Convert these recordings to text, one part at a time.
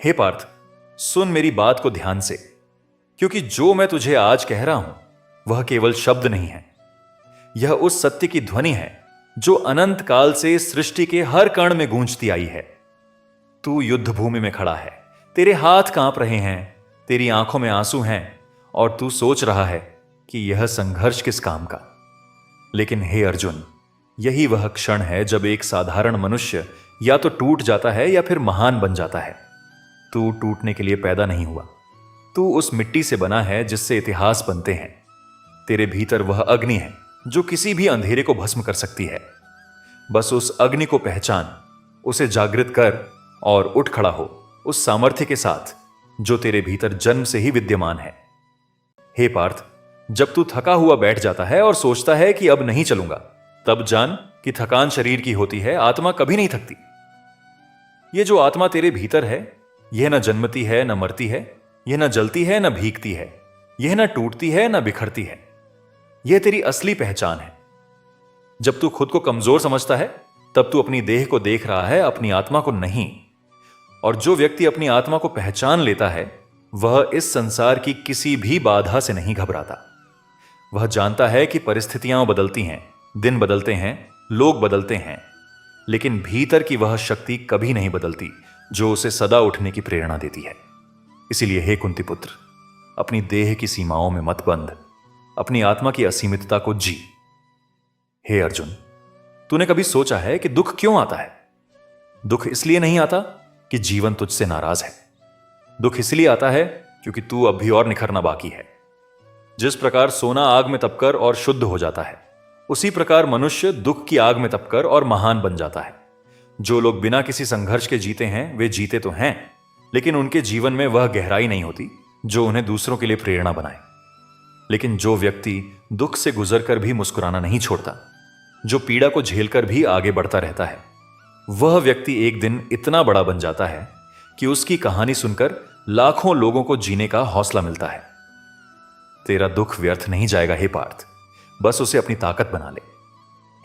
हे पार्थ, सुन मेरी बात को ध्यान से, क्योंकि जो मैं तुझे आज कह रहा हूं वह केवल शब्द नहीं है। यह उस सत्य की ध्वनि है जो अनंत काल से सृष्टि के हर कण में गूंजती आई है। तू युद्ध भूमि में खड़ा है, तेरे हाथ कांप रहे हैं, तेरी आंखों में आंसू हैं और तू सोच रहा है कि यह संघर्ष किस काम का। लेकिन हे अर्जुन, यही वह क्षण है जब एक साधारण मनुष्य या तो टूट जाता है या फिर महान बन जाता है। तू टूटने के लिए पैदा नहीं हुआ। तू उस मिट्टी से बना है जिससे इतिहास बनते हैं। तेरे भीतर वह अग्नि है जो किसी भी अंधेरे को भस्म कर सकती है। बस उस अग्नि को पहचान, उसे जागृत कर और उठ खड़ा हो उस सामर्थ्य के साथ जो तेरे भीतर जन्म से ही विद्यमान है। हे पार्थ, जब तू थका हुआ बैठ जाता है और सोचता है कि अब नहीं चलूंगा, तब जान कि थकान शरीर की होती है, आत्मा कभी नहीं थकती। ये जो आत्मा तेरे भीतर है, यह न जन्मती है न मरती है, यह न जलती है न भीगती है, यह न टूटती है न बिखरती है। यह तेरी असली पहचान है। जब तू खुद को कमजोर समझता है, तब तू अपनी देह को देख रहा है, अपनी आत्मा को नहीं। और जो व्यक्ति अपनी आत्मा को पहचान लेता है, वह इस संसार की किसी भी बाधा से नहीं घबराता। वह जानता है कि परिस्थितियां बदलती हैं, दिन बदलते हैं, लोग बदलते हैं, लेकिन भीतर की वह शक्ति कभी नहीं बदलती जो उसे सदा उठने की प्रेरणा देती है। इसीलिए हे कुंती पुत्र, अपनी देह की सीमाओं में मत बंध, अपनी आत्मा की असीमितता को जी। हे अर्जुन, तूने कभी सोचा है कि दुख क्यों आता है? दुख इसलिए नहीं आता कि जीवन तुझसे नाराज है। दुख इसलिए आता है क्योंकि तू अब भी और निखरना बाकी है। जिस प्रकार सोना आग में तपकर और शुद्ध हो जाता है, उसी प्रकार मनुष्य दुख की आग में तपकर और महान बन जाता है। जो लोग बिना किसी संघर्ष के जीते हैं, वे जीते तो हैं, लेकिन उनके जीवन में वह गहराई नहीं होती जो उन्हें दूसरों के लिए प्रेरणा बनाए। लेकिन जो व्यक्ति दुख से गुजरकर भी मुस्कुराना नहीं छोड़ता, जो पीड़ा को झेलकर भी आगे बढ़ता रहता है, वह व्यक्ति एक दिन इतना बड़ा बन जाता है कि उसकी कहानी सुनकर लाखों लोगों को जीने का हौसला मिलता है। तेरा दुख व्यर्थ नहीं जाएगा हे पार्थ, बस उसे अपनी ताकत बना ले।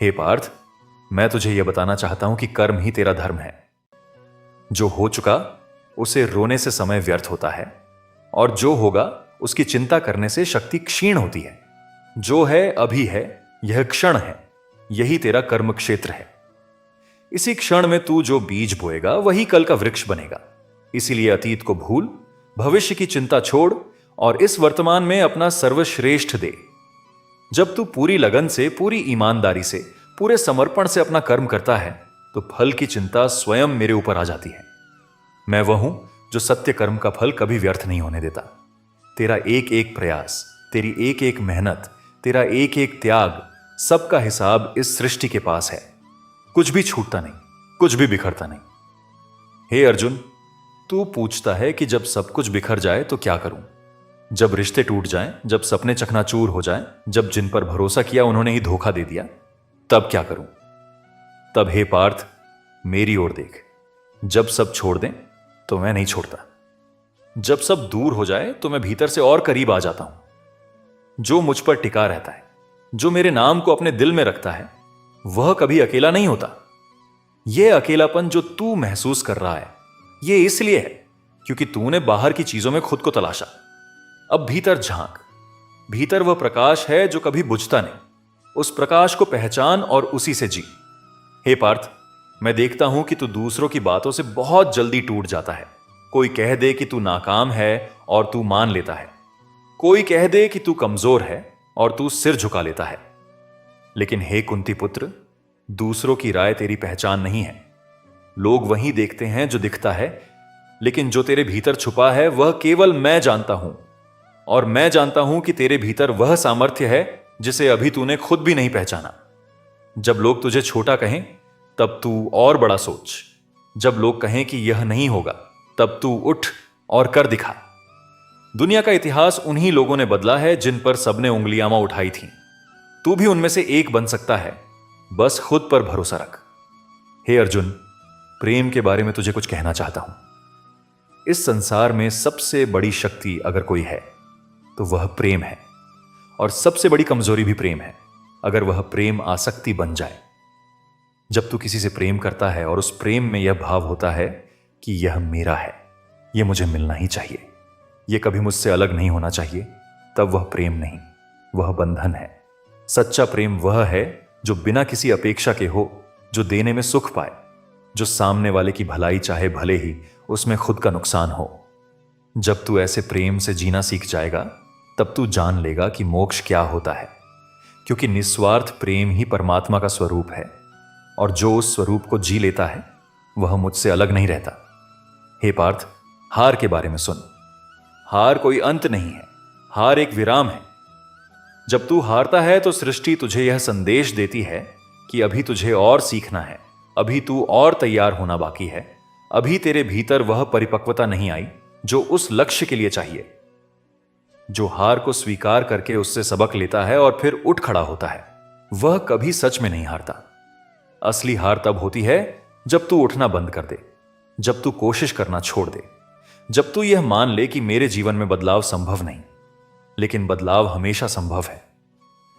हे पार्थ, मैं तुझे यह बताना चाहता हूं कि कर्म ही तेरा धर्म है। जो हो चुका उसे रोने से समय व्यर्थ होता है, और जो होगा उसकी चिंता करने से शक्ति क्षीण होती है। जो है अभी है, यह क्षण है, यही तेरा कर्म क्षेत्र है। इसी क्षण में तू जो बीज बोएगा वही कल का वृक्ष बनेगा। इसीलिए अतीत को भूल, भविष्य की चिंता छोड़ और इस वर्तमान में अपना सर्वश्रेष्ठ दे। जब तू पूरी लगन से, पूरी ईमानदारी से, पूरे समर्पण से अपना कर्म करता है, तो फल की चिंता स्वयं मेरे ऊपर आ जाती है। मैं वह हूं जो सत्य कर्म का फल कभी व्यर्थ नहीं होने देता। तेरा एक एक प्रयास, तेरी एक एक मेहनत, तेरा एक एक त्याग, सबका हिसाब इस सृष्टि के पास है। कुछ भी छूटता नहीं, कुछ भी बिखरता नहीं। हे अर्जुन, तू पूछता है कि जब सब कुछ बिखर जाए तो क्या करूं? जब रिश्ते टूट जाएं, जब सपने चकनाचूर हो जाएं, जब जिन पर भरोसा किया उन्होंने ही धोखा दे दिया, तब क्या करूं? तब हे पार्थ, मेरी ओर देख। जब सब छोड़ दें तो मैं नहीं छोड़ता। जब सब दूर हो जाए तो मैं भीतर से और करीब आ जाता हूं। जो मुझ पर टिका रहता है, जो मेरे नाम को अपने दिल में रखता है, वह कभी अकेला नहीं होता। यह अकेलापन जो तू महसूस कर रहा है, यह इसलिए है क्योंकि तूने बाहर की चीजों में खुद को तलाशा। अब भीतर झांक। भीतर वह प्रकाश है जो कभी बुझता नहीं। उस प्रकाश को पहचान और उसी से जी। हे पार्थ, मैं देखता हूं कि तू दूसरों की बातों से बहुत जल्दी टूट जाता है। कोई कह दे कि तू नाकाम है और तू मान लेता है। कोई कह दे कि तू कमजोर है और तू सिर झुका लेता है। लेकिन हे कुंती पुत्र, दूसरों की राय तेरी पहचान नहीं है। लोग वही देखते हैं जो दिखता है, लेकिन जो तेरे भीतर छुपा है वह केवल मैं जानता हूं। और मैं जानता हूं कि तेरे भीतर वह सामर्थ्य है जिसे अभी तूने खुद भी नहीं पहचाना। जब लोग तुझे छोटा कहें, तब तू और बड़ा सोच। जब लोग कहें कि यह नहीं होगा, तब तू उठ और कर दिखा। दुनिया का इतिहास उन्हीं लोगों ने बदला है जिन पर सबने उंगलियां उठाई थीं। तू भी उनमें से एक बन सकता है, बस खुद पर भरोसा रख। हे अर्जुन, प्रेम के बारे में तुझे कुछ कहना चाहता हूं। इस संसार में सबसे बड़ी शक्ति अगर कोई है तो वह प्रेम है, और सबसे बड़ी कमजोरी भी प्रेम है, अगर वह प्रेम आसक्ति बन जाए। जब तू किसी से प्रेम करता है और उस प्रेम में यह भाव होता है कि यह मेरा है, ये मुझे मिलना ही चाहिए, ये कभी मुझसे अलग नहीं होना चाहिए, तब वह प्रेम नहीं, वह बंधन है। सच्चा प्रेम वह है जो बिना किसी अपेक्षा के हो, जो देने में सुख पाए, जो सामने वाले की भलाई चाहे भले ही उसमें खुद का नुकसान हो। जब तू ऐसे प्रेम से जीना सीख जाएगा तब तू जान लेगा कि मोक्ष क्या होता है, क्योंकि निस्वार्थ प्रेम ही परमात्मा का स्वरूप है, और जो उस स्वरूप को जी लेता है वह मुझसे अलग नहीं रहता। हे पार्थ, हार के बारे में सुन। हार कोई अंत नहीं है, हार एक विराम है। जब तू हारता है तो सृष्टि तुझे यह संदेश देती है कि अभी तुझे और सीखना है, अभी तू और तैयार होना बाकी है, अभी तेरे भीतर वह परिपक्वता नहीं आई जो उस लक्ष्य के लिए चाहिए। जो हार को स्वीकार करके उससे सबक लेता है और फिर उठ खड़ा होता है, वह कभी सच में नहीं हारता। असली हार तब होती है जब तू उठना बंद कर दे, जब तू कोशिश करना छोड़ दे, जब तू यह मान ले कि मेरे जीवन में बदलाव संभव नहीं, लेकिन बदलाव हमेशा संभव है।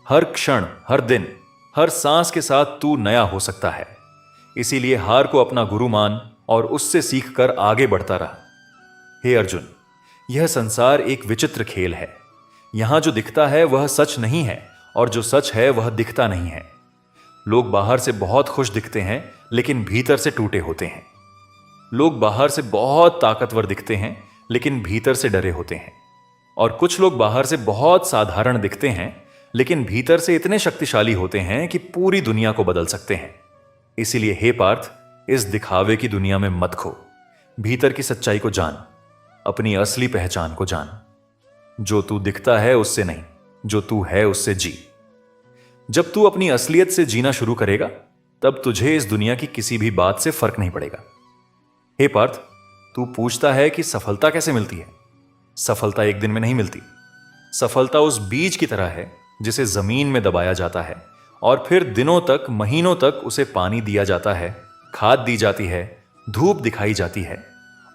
हर क्षण, हर दिन, हर सांस के साथ तू नया हो सकता है। इसीलिए हार को अपना गुरु मान और उससे सीखकर आगे बढ़ता रहा। हे अर्जुन, यह संसार एक विचित्र खेल है। यहां जो दिखता है वह सच नहीं है, और जो सच है वह दिखता नहीं है। लोग बाहर से बहुत खुश दिखते हैं, लेकिन भीतर से टूटे होते हैं। लोग बाहर से बहुत ताकतवर दिखते हैं, लेकिन भीतर से डरे होते हैं। और कुछ लोग बाहर से बहुत साधारण दिखते हैं, लेकिन भीतर से इतने शक्तिशाली होते हैं कि पूरी दुनिया को बदल सकते हैं। इसीलिए हे पार्थ, इस दिखावे की दुनिया में मत खो। भीतर की सच्चाई को जान, अपनी असली पहचान को जान। जो तू दिखता है उससे नहीं, जो तू है उससे जी। जब तू अपनी असलियत से जीना शुरू करेगा तब तुझे इस दुनिया की किसी भी बात से फर्क नहीं पड़ेगा। हे पार्थ, तू पूछता है कि सफलता कैसे मिलती है। सफलता एक दिन में नहीं मिलती। सफलता उस बीज की तरह है जिसे जमीन में दबाया जाता है और फिर दिनों तक, महीनों तक उसे पानी दिया जाता है, खाद दी जाती है, धूप दिखाई जाती है,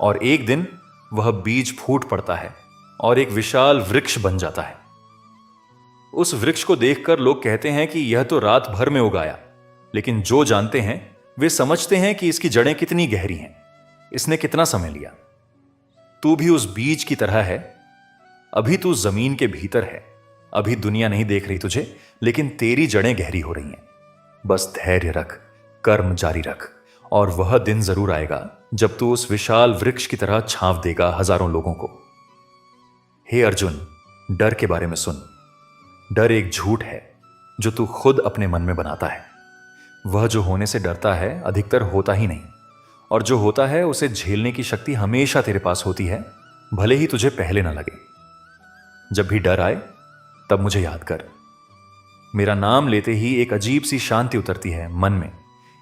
और एक दिन वह बीज फूट पड़ता है और एक विशाल वृक्ष बन जाता है। उस वृक्ष को देखकर लोग कहते हैं कि यह तो रात भर में उगाया, लेकिन जो जानते हैं वे समझते हैं कि इसकी जड़ें कितनी गहरी हैं, इसने कितना समय लिया। तू भी उस बीज की तरह है। अभी तू जमीन के भीतर है, अभी दुनिया नहीं देख रही तुझे, लेकिन तेरी जड़ें गहरी हो रही हैं। बस धैर्य रख, कर्म जारी रख, और वह दिन जरूर आएगा जब तू उस विशाल वृक्ष की तरह छांव देगा हजारों लोगों को। हे अर्जुन, डर के बारे में सुन। डर एक झूठ है जो तू खुद अपने मन में बनाता है। वह जो होने से डरता है अधिकतर होता ही नहीं, और जो होता है उसे झेलने की शक्ति हमेशा तेरे पास होती है, भले ही तुझे पहले ना लगे। जब भी डर आए तब मुझे याद कर। मेरा नाम लेते ही एक अजीब सी शांति उतरती है मन में।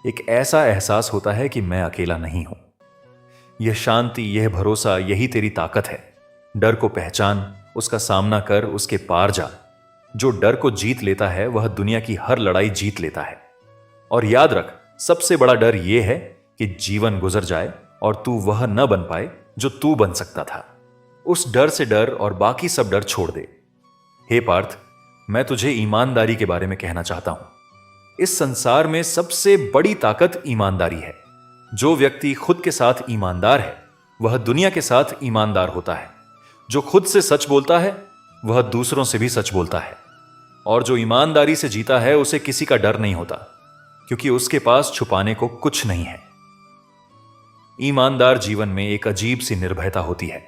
एक ऐसा एहसास होता है कि मैं अकेला नहीं हूं। यह शांति, यह भरोसा, यही तेरी ताकत है। डर को पहचान, उसका सामना कर, उसके पार जा। जो डर को जीत लेता है वह दुनिया की हर लड़ाई जीत लेता है। और याद रख, सबसे बड़ा डर यह है कि जीवन गुजर जाए और तू वह न बन पाए जो तू बन सकता था। उस डर से डर और बाकी सब डर छोड़ दे। हे पार्थ, मैं तुझे ईमानदारी के बारे में कहना चाहता हूं। इस संसार में सबसे बड़ी ताकत ईमानदारी है। जो व्यक्ति खुद के साथ ईमानदार है वह दुनिया के साथ ईमानदार होता है। जो खुद से सच बोलता है वह दूसरों से भी सच बोलता है। और जो ईमानदारी से जीता है उसे किसी का डर नहीं होता, क्योंकि उसके पास छुपाने को कुछ नहीं है। ईमानदार जीवन में एक अजीब सी निर्भयता होती है,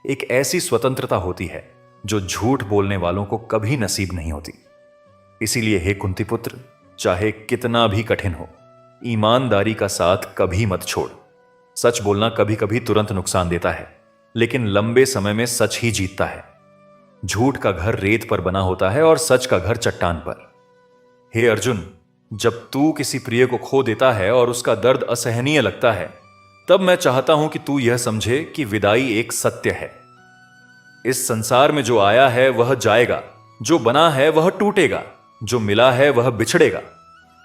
एक ऐसी स्वतंत्रता होती है जो झूठ बोलने वालों को कभी नसीब नहीं होती। इसीलिए हे कुंती पुत्र, चाहे कितना भी कठिन हो, ईमानदारी का साथ कभी मत छोड़। सच बोलना कभी कभी तुरंत नुकसान देता है, लेकिन लंबे समय में सच ही जीतता है। झूठ का घर रेत पर बना होता है और सच का घर चट्टान पर। हे अर्जुन, जब तू किसी प्रिय को खो देता है और उसका दर्द असहनीय लगता है, तब मैं चाहता हूं कि तू यह समझे कि विदाई एक सत्य है। इस संसार में जो आया है वह जाएगा, जो बना है वह टूटेगा, जो मिला है वह बिछड़ेगा।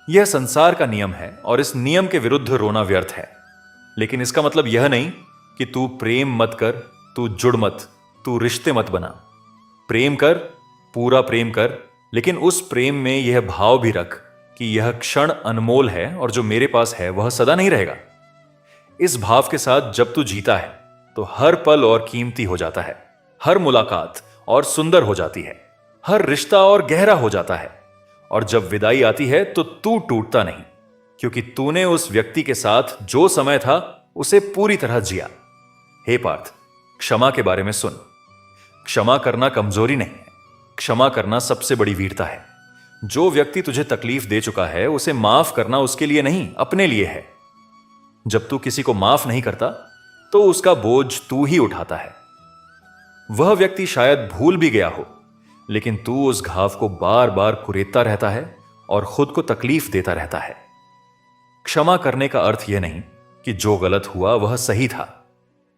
यह संसार का नियम है और इस नियम के विरुद्ध रोना व्यर्थ है। लेकिन इसका मतलब यह नहीं कि तू प्रेम मत कर, तू जुड़ मत, तू रिश्ते मत बना। प्रेम कर, पूरा प्रेम कर, लेकिन उस प्रेम में यह भाव भी रख कि यह क्षण अनमोल है और जो मेरे पास है वह सदा नहीं रहेगा। इस भाव के साथ जब तू जीता है तो हर पल और कीमती हो जाता है, हर मुलाकात और सुंदर हो जाती है, हर रिश्ता और गहरा हो जाता है। और जब विदाई आती है तो तू टूटता नहीं, क्योंकि तूने उस व्यक्ति के साथ जो समय था उसे पूरी तरह जिया। हे पार्थ, क्षमा के बारे में सुन। क्षमा करना कमजोरी नहीं है, क्षमा करना सबसे बड़ी वीरता है। जो व्यक्ति तुझे तकलीफ दे चुका है उसे माफ करना उसके लिए नहीं, अपने लिए है। जब तू किसी को माफ नहीं करता तो उसका बोझ तू ही उठाता है। वह व्यक्ति शायद भूल भी गया हो, लेकिन तू उस घाव को बार बार कुरेदता रहता है और खुद को तकलीफ देता रहता है। क्षमा करने का अर्थ यह नहीं कि जो गलत हुआ वह सही था।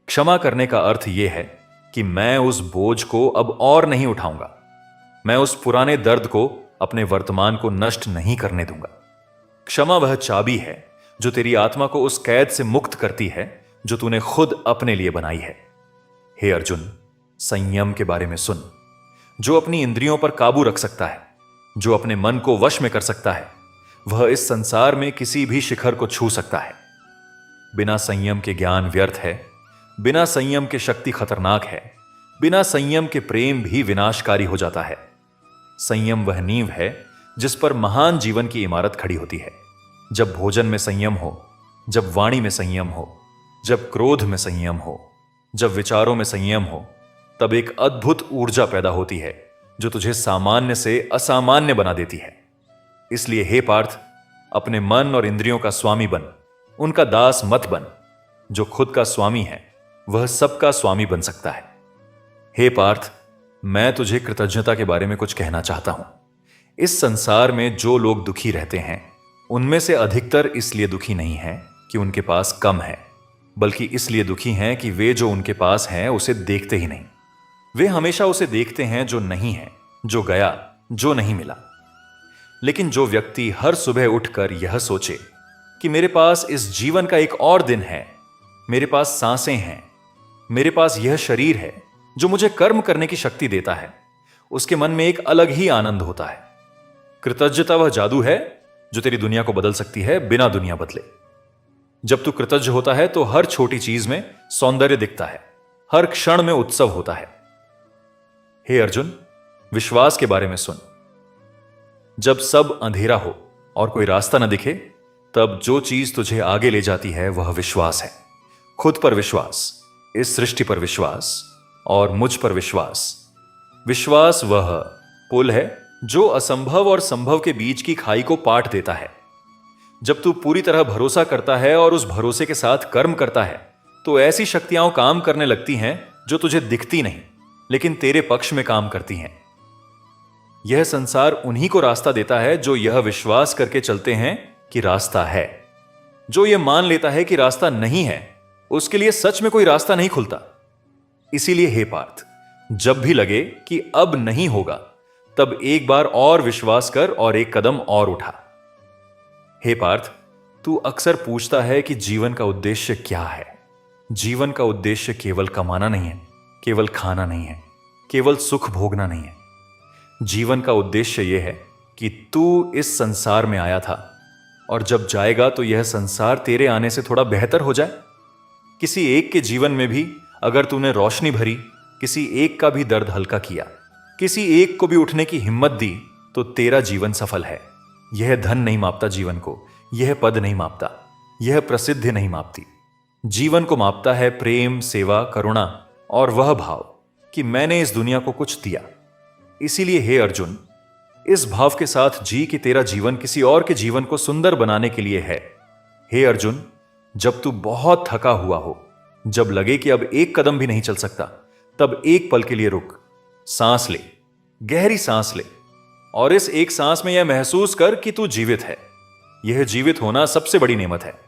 क्षमा करने का अर्थ यह है कि मैं उस बोझ को अब और नहीं उठाऊंगा। मैं उस पुराने दर्द को, अपने वर्तमान को नष्ट नहीं करने दूंगा। क्षमा वह चाबी है जो तेरी आत्मा को उस कैद से मुक्त करती है जो तूने खुद अपने लिए बनाई है। हे अर्जुन, संयम के बारे में सुन। जो अपनी इंद्रियों पर काबू रख सकता है, जो अपने मन को वश में कर सकता है, वह इस संसार में किसी भी शिखर को छू सकता है। बिना संयम के ज्ञान व्यर्थ है, बिना संयम के शक्ति खतरनाक है, बिना संयम के प्रेम भी विनाशकारी हो जाता है। संयम वह नींव है जिस पर महान जीवन की इमारत खड़ी होती है। जब भोजन में संयम हो, जब वाणी में संयम हो, जब क्रोध में संयम हो, जब विचारों में संयम हो, तब एक अद्भुत ऊर्जा पैदा होती है जो तुझे सामान्य से असामान्य बना देती है। इसलिए हे पार्थ, अपने मन और इंद्रियों का स्वामी बन, उनका दास मत बन। जो खुद का स्वामी है वह सबका स्वामी बन सकता है। हे पार्थ, मैं तुझे कृतज्ञता के बारे में कुछ कहना चाहता हूं। इस संसार में जो लोग दुखी रहते हैं उनमें से अधिकतर इसलिए दुखी नहीं है कि उनके पास कम है, बल्कि इसलिए दुखी हैं कि वे जो उनके पास हैं उसे देखते ही नहीं। वे हमेशा उसे देखते हैं जो नहीं है, जो गया, जो नहीं मिला। लेकिन जो व्यक्ति हर सुबह उठकर यह सोचे कि मेरे पास इस जीवन का एक और दिन है, मेरे पास सांसें हैं, मेरे पास यह शरीर है जो मुझे कर्म करने की शक्ति देता है, उसके मन में एक अलग ही आनंद होता है। कृतज्ञता वह जादू है जो तेरी दुनिया को बदल सकती है बिना दुनिया बदले। जब तू कृतज्ञ होता है तो हर छोटी चीज में सौंदर्य दिखता है, हर क्षण में उत्सव होता है। हे अर्जुन, विश्वास के बारे में सुन। जब सब अंधेरा हो और कोई रास्ता न दिखे, तब जो चीज तुझे आगे ले जाती है वह विश्वास है। खुद पर विश्वास, इस सृष्टि पर विश्वास और मुझ पर विश्वास। विश्वास वह पुल है जो असंभव और संभव के बीच की खाई को पाट देता है। जब तू पूरी तरह भरोसा करता है और उस भरोसे के साथ कर्म करता है तो ऐसी शक्तियां काम करने लगती हैं जो तुझे दिखती नहीं, लेकिन तेरे पक्ष में काम करती हैं। यह संसार उन्हीं को रास्ता देता है जो यह विश्वास करके चलते हैं कि रास्ता है। जो यह मान लेता है कि रास्ता नहीं है, उसके लिए सच में कोई रास्ता नहीं खुलता। इसीलिए हे पार्थ, जब भी लगे कि अब नहीं होगा, तब एक बार और विश्वास कर और एक कदम और उठा। हे पार्थ, तू अक्सर पूछता है कि जीवन का उद्देश्य क्या है। जीवन का उद्देश्य केवल कमाना नहीं है, केवल खाना नहीं है, केवल सुख भोगना नहीं है। जीवन का उद्देश्य यह है कि तू इस संसार में आया था और जब जाएगा तो यह संसार तेरे आने से थोड़ा बेहतर हो जाए। किसी एक के जीवन में भी अगर तूने रोशनी भरी, किसी एक का भी दर्द हल्का किया, किसी एक को भी उठने की हिम्मत दी, तो तेरा जीवन सफल है। यह धन नहीं मापता जीवन को, यह पद नहीं मापता, यह प्रसिद्धि नहीं मापती। जीवन को मापता है प्रेम, सेवा, करुणा और वह भाव कि मैंने इस दुनिया को कुछ दिया। इसीलिए हे अर्जुन, इस भाव के साथ जी कि तेरा जीवन किसी और के जीवन को सुंदर बनाने के लिए है। हे अर्जुन, जब तू बहुत थका हुआ हो, जब लगे कि अब एक कदम भी नहीं चल सकता, तब एक पल के लिए रुक, सांस ले, गहरी सांस ले और इस एक सांस में यह महसूस कर कि तू जीवित है। यह जीवित होना सबसे बड़ी नेमत है।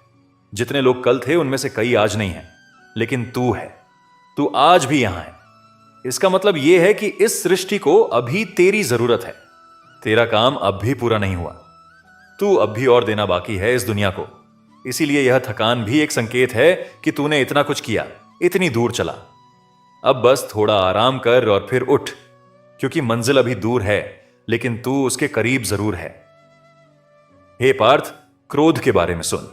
जितने लोग कल थे उनमें से कई आज नहीं हैं, लेकिन तू है, तू आज भी यहां है। इसका मतलब यह है कि इस सृष्टि को अभी तेरी जरूरत है। तेरा काम अब भी पूरा नहीं हुआ, तू अब भी और देना बाकी है इस दुनिया को। इसीलिए यह थकान भी एक संकेत है कि तूने इतना कुछ किया, इतनी दूर चला। अब बस थोड़ा आराम कर और फिर उठ, क्योंकि मंजिल अभी दूर है, लेकिन तू उसके करीब जरूर है। हे पार्थ, क्रोध के बारे में सुन।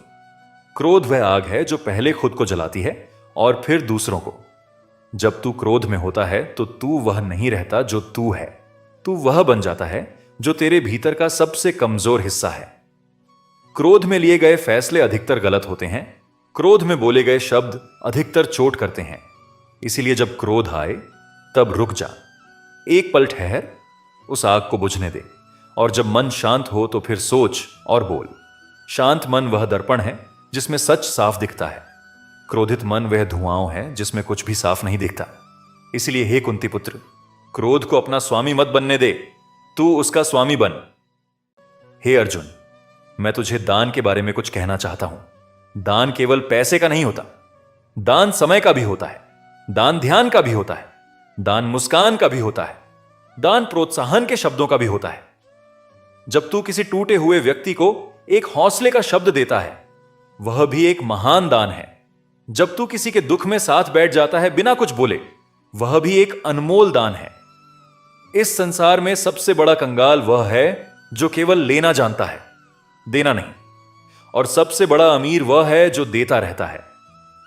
क्रोध वह आग है जो पहले खुद को जलाती है और फिर दूसरों को। जब तू क्रोध में होता है तो तू वह नहीं रहता जो तू है, तू वह बन जाता है जो तेरे भीतर का सबसे कमजोर हिस्सा है। क्रोध में लिए गए फैसले अधिकतर गलत होते हैं, क्रोध में बोले गए शब्द अधिकतर चोट करते हैं। इसीलिए जब क्रोध आए तब रुक जा, एक पल ठहर, उस आग को बुझने दे, और जब मन शांत हो तो फिर सोच और बोल। शांत मन वह दर्पण है जिसमें सच साफ दिखता है, क्रोधित मन वह धुआं है जिसमें कुछ भी साफ नहीं दिखता। इसलिए हे कुंती पुत्र, क्रोध को अपना स्वामी मत बनने दे, तू उसका स्वामी बन। हे अर्जुन, मैं तुझे दान के बारे में कुछ कहना चाहता हूं। दान केवल पैसे का नहीं होता, दान समय का भी होता है, दान ध्यान का भी होता है, दान मुस्कान का भी होता है, दान प्रोत्साहन के शब्दों का भी होता है। जब तू किसी टूटे हुए व्यक्ति को एक हौसले का शब्द देता है, वह भी एक महान दान है। जब तू किसी के दुख में साथ बैठ जाता है बिना कुछ बोले, वह भी एक अनमोल दान है। इस संसार में सबसे बड़ा कंगाल वह है जो केवल लेना जानता है, देना नहीं। और सबसे बड़ा अमीर वह है जो देता रहता है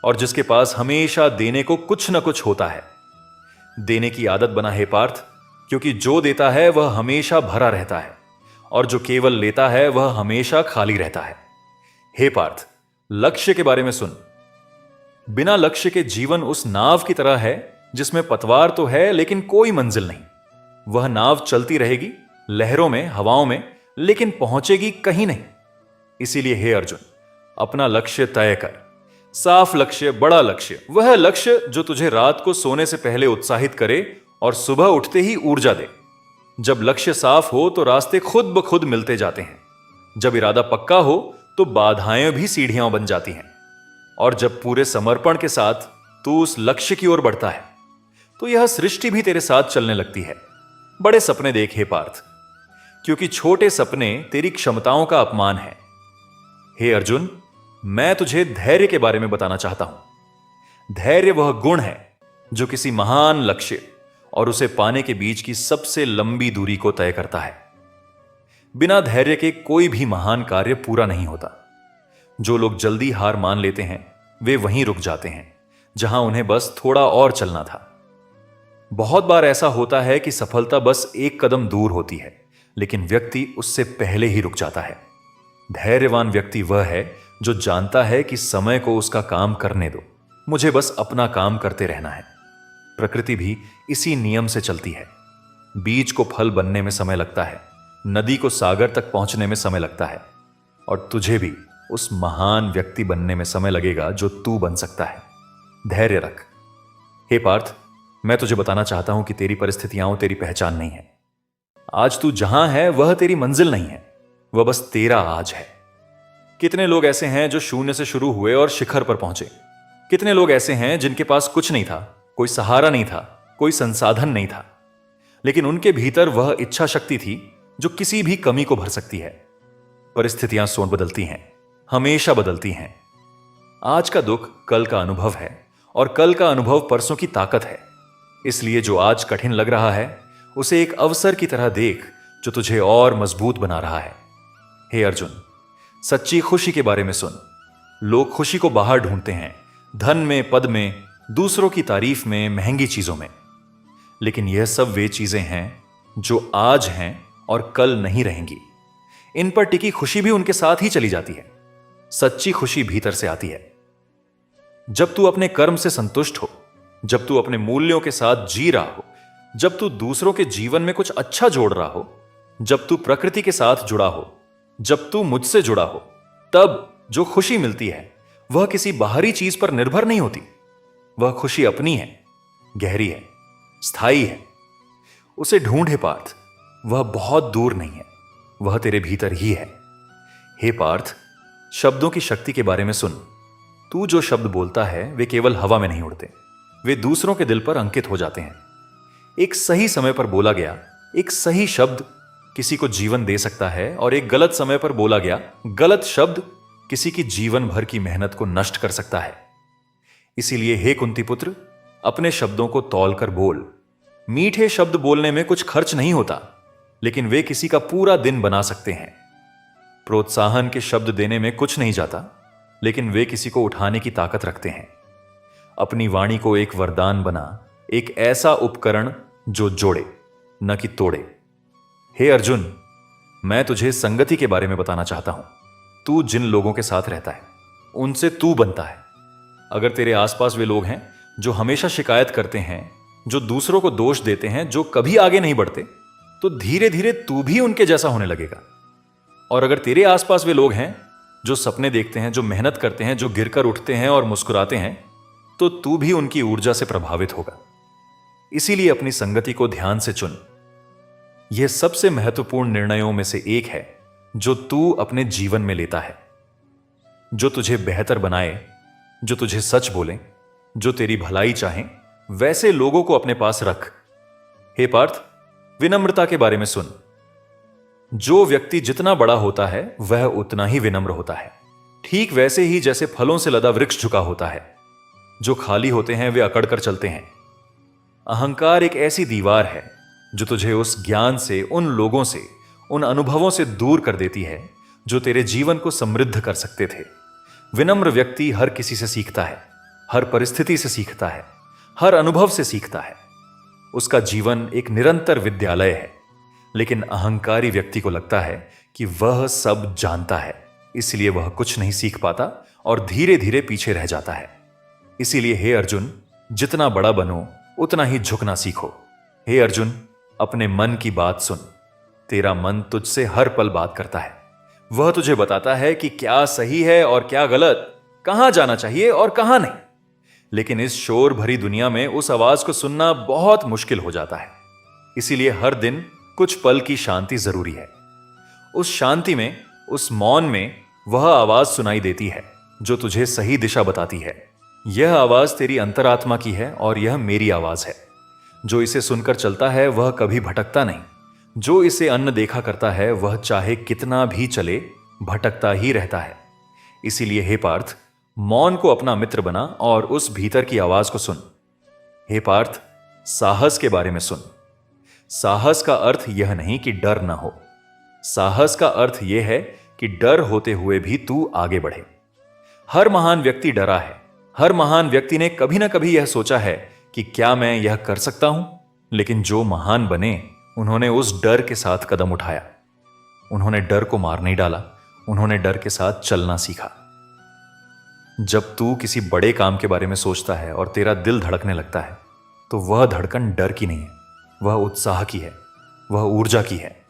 और जिसके पास हमेशा देने को कुछ न कुछ होता है। देने की आदत बना हे पार्थ, क्योंकि जो देता है वह हमेशा भरा रहता है और जो केवल लेता है वह हमेशा खाली रहता है। हे पार्थ, लक्ष्य के बारे में सुन। बिना लक्ष्य के जीवन उस नाव की तरह है जिसमें पतवार तो है लेकिन कोई मंजिल नहीं। वह नाव चलती रहेगी लहरों में, हवाओं में, लेकिन पहुंचेगी कहीं नहीं। इसीलिए हे अर्जुन, अपना लक्ष्य तय कर। साफ लक्ष्य, बड़ा लक्ष्य, वह लक्ष्य जो तुझे रात को सोने से पहले उत्साहित करे और सुबह उठते ही ऊर्जा दे। जब लक्ष्य साफ हो तो रास्ते खुद ब खुद मिलते जाते हैं। जब इरादा पक्का हो तो बाधाएं भी सीढ़ियां बन जाती हैं। और जब पूरे समर्पण के साथ तू उस लक्ष्य की ओर बढ़ता है तो यह सृष्टि भी तेरे साथ चलने लगती है। बड़े सपने देख हे पार्थ, क्योंकि छोटे सपने तेरी क्षमताओं का अपमान है। हे अर्जुन, मैं तुझे धैर्य के बारे में बताना चाहता हूं। धैर्य वह गुण है जो किसी महान लक्ष्य और उसे पाने के बीच की सबसे लंबी दूरी को तय करता है। बिना धैर्य के कोई भी महान कार्य पूरा नहीं होता। जो लोग जल्दी हार मान लेते हैं वे वहीं रुक जाते हैं जहां उन्हें बस थोड़ा और चलना था। बहुत बार ऐसा होता है कि सफलता बस एक कदम दूर होती है, लेकिन व्यक्ति उससे पहले ही रुक जाता है। धैर्यवान व्यक्ति वह है जो जानता है कि समय को उसका काम करने दो, मुझे बस अपना काम करते रहना है। प्रकृति भी इसी नियम से चलती है। बीज को फल बनने में समय लगता है, नदी को सागर तक पहुंचने में समय लगता है, और तुझे भी उस महान व्यक्ति बनने में समय लगेगा जो तू बन सकता है। धैर्य रख। हे पार्थ, मैं तुझे बताना चाहता हूं कि तेरी परिस्थितियां तेरी पहचान नहीं है। आज तू जहां है वह तेरी मंजिल नहीं है, वह बस तेरा आज है। कितने लोग ऐसे हैं जो शून्य से शुरू हुए और शिखर पर पहुंचे। कितने लोग ऐसे हैं जिनके पास कुछ नहीं था, कोई सहारा नहीं था, कोई संसाधन नहीं था, लेकिन उनके भीतर वह इच्छा शक्ति थी जो किसी भी कमी को भर सकती है। परिस्थितियां सोच बदलती हैं, हमेशा बदलती हैं। आज का दुख कल का अनुभव है और कल का अनुभव परसों की ताकत है। इसलिए जो आज कठिन लग रहा है उसे एक अवसर की तरह देख जो तुझे और मजबूत बना रहा है। हे अर्जुन, सच्ची खुशी के बारे में सुन। लोग खुशी को बाहर ढूंढते हैं, धन में, पद में, दूसरों की तारीफ में, महंगी चीजों में, लेकिन यह सब वे चीजें हैं जो आज हैं और कल नहीं रहेंगी। इन पर टिकी खुशी भी उनके साथ ही चली जाती है। सच्ची खुशी भीतर से आती है। जब तू अपने कर्म से संतुष्ट हो, जब तू अपने मूल्यों के साथ जी रहा हो, जब तू दूसरों के जीवन में कुछ अच्छा जोड़ रहा हो, जब तू प्रकृति के साथ जुड़ा हो, जब तू मुझसे जुड़ा हो, तब जो खुशी मिलती है वह किसी बाहरी चीज पर निर्भर नहीं होती। वह खुशी अपनी है, गहरी है, स्थायी है। उसे ढूंढे पार्थ, वह बहुत दूर नहीं है, वह तेरे भीतर ही है। हे पार्थ, शब्दों की शक्ति के बारे में सुन। तू जो शब्द बोलता है वे केवल हवा में नहीं उड़ते, वे दूसरों के दिल पर अंकित हो जाते हैं। एक सही समय पर बोला गया एक सही शब्द किसी को जीवन दे सकता है, और एक गलत समय पर बोला गया गलत शब्द किसी की जीवन भर की मेहनत को नष्ट कर सकता है। इसीलिए हे कुंती पुत्र, अपने शब्दों को तौल कर बोल। मीठे शब्द बोलने में कुछ खर्च नहीं होता, लेकिन वे किसी का पूरा दिन बना सकते हैं। प्रोत्साहन के शब्द देने में कुछ नहीं जाता, लेकिन वे किसी को उठाने की ताकत रखते हैं। अपनी वाणी को एक वरदान बना, एक ऐसा उपकरण जो जोड़े, न कि तोड़े। हे अर्जुन, मैं तुझे संगति के बारे में बताना चाहता हूं। तू जिन लोगों के साथ रहता है, उनसे तू बनता है। अगर तेरे आसपास वे लोग हैं जो हमेशा शिकायत करते हैं, जो दूसरों को दोष देते हैं, जो कभी आगे नहीं बढ़ते, तो धीरे धीरे तू भी उनके जैसा होने लगेगा। और अगर तेरे आसपास वे लोग हैं जो सपने देखते हैं, जो मेहनत करते हैं, जो गिरकर उठते हैं और मुस्कुराते हैं, तो तू भी उनकी ऊर्जा से प्रभावित होगा। इसीलिए अपनी संगति को ध्यान से चुन। यह सबसे महत्वपूर्ण निर्णयों में से एक है जो तू अपने जीवन में लेता है, जो तुझे बेहतर बनाए, जो तुझे सच बोले, जो तेरी भलाई चाहें, वैसे लोगों को अपने पास रख। हे पार्थ, विनम्रता के बारे में सुन। जो व्यक्ति जितना बड़ा होता है वह उतना ही विनम्र होता है, ठीक वैसे ही जैसे फलों से लदा वृक्ष झुका होता है। जो खाली होते हैं वे अकड़ कर चलते हैं। अहंकार एक ऐसी दीवार है जो तुझे उस ज्ञान से, उन लोगों से, उन अनुभवों से दूर कर देती है जो तेरे जीवन को समृद्ध कर सकते थे। विनम्र व्यक्ति हर किसी से सीखता है, हर परिस्थिति से सीखता है, हर अनुभव से सीखता है। उसका जीवन एक निरंतर विद्यालय है। लेकिन अहंकारी व्यक्ति को लगता है कि वह सब जानता है, इसलिए वह कुछ नहीं सीख पाता और धीरे धीरे पीछे रह जाता है। इसीलिए हे अर्जुन, जितना बड़ा बनो उतना ही झुकना सीखो। हे अर्जुन, अपने मन की बात सुन। तेरा मन तुझसे हर पल बात करता है। वह तुझे बताता है कि क्या सही है और क्या गलत, कहां जाना चाहिए और कहां नहीं। लेकिन इस शोर भरी दुनिया में उस आवाज को सुनना बहुत मुश्किल हो जाता है। इसीलिए हर दिन कुछ पल की शांति जरूरी है। उस शांति में, उस मौन में वह आवाज सुनाई देती है जो तुझे सही दिशा बताती है। यह आवाज तेरी अंतरात्मा की है और यह मेरी आवाज है। जो इसे सुनकर चलता है वह कभी भटकता नहीं। जो इसे अन्न देखा करता है वह चाहे कितना भी चले भटकता ही रहता है। इसीलिए हे पार्थ, मौन को अपना मित्र बना और उस भीतर की आवाज को सुन। हे पार्थ, साहस के बारे में सुन। साहस का अर्थ यह नहीं कि डर ना हो। साहस का अर्थ यह है कि डर होते हुए भी तू आगे बढ़े। हर महान व्यक्ति डरा है। हर महान व्यक्ति ने कभी ना कभी यह सोचा है कि क्या मैं यह कर सकता हूं। लेकिन जो महान बने, उन्होंने उस डर के साथ कदम उठाया। उन्होंने डर को मार नहीं डाला, उन्होंने डर के साथ चलना सीखा। जब तू किसी बड़े काम के बारे में सोचता है और तेरा दिल धड़कने लगता है, तो वह धड़कन डर की नहीं है, वह उत्साह की है, वह ऊर्जा की है।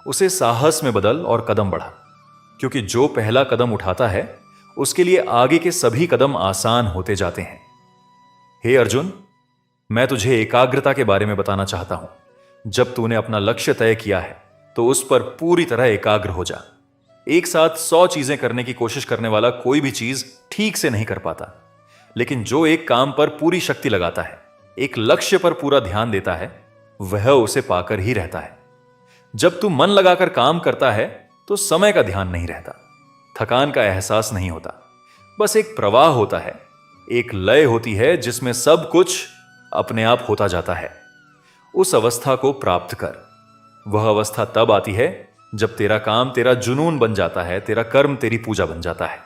उसे साहस में बदल और कदम बढ़ा, क्योंकि जो पहला कदम उठाता है उसके लिए आगे के सभी कदम आसान होते जाते हैं। हे अर्जुन, मैं तुझे एकाग्रता के बारे में बताना चाहता हूं। जब तूने अपना लक्ष्य तय किया है तो उस पर पूरी तरह एकाग्र हो जा। एक साथ 100 चीजें करने की कोशिश करने वाला कोई भी चीज ठीक से नहीं कर पाता। लेकिन जो एक काम पर पूरी शक्ति लगाता है, एक लक्ष्य पर पूरा ध्यान देता है, वह उसे पाकर ही रहता है। जब तू मन लगाकर काम करता है तो समय का ध्यान नहीं रहता, थकान का एहसास नहीं होता। बस एक प्रवाह होता है, एक लय होती है जिसमें सब कुछ अपने आप होता जाता है। उस अवस्था को प्राप्त कर। वह अवस्था तब आती है जब तेरा काम तेरा जुनून बन जाता है, तेरा कर्म तेरी पूजा बन जाता है।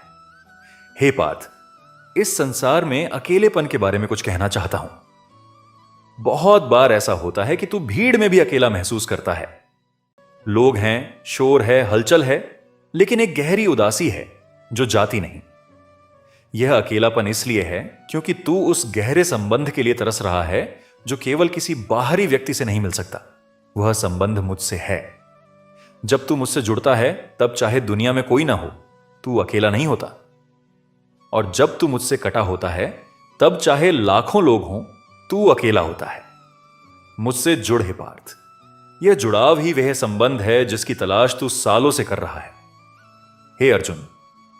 हे पार्थ, इस संसार में अकेलेपन के बारे में कुछ कहना चाहता हूं। बहुत बार ऐसा होता है कि तू भीड़ में भी अकेला महसूस करता है। लोग हैं, शोर है, हलचल है, लेकिन एक गहरी उदासी है जो जाती नहीं। यह अकेलापन इसलिए है क्योंकि तू उस गहरे संबंध के लिए तरस रहा है जो केवल किसी बाहरी व्यक्ति से नहीं मिल सकता। वह संबंध मुझसे है। जब तू मुझसे जुड़ता है तब चाहे दुनिया में कोई ना हो, तू अकेला नहीं होता। और जब तू मुझसे कटा होता है तब चाहे लाखों लोग हों, तू अकेला होता है। मुझसे जुड़ हे पार्थ। यह जुड़ाव ही वह संबंध है जिसकी तलाश तू सालों से कर रहा है। हे अर्जुन,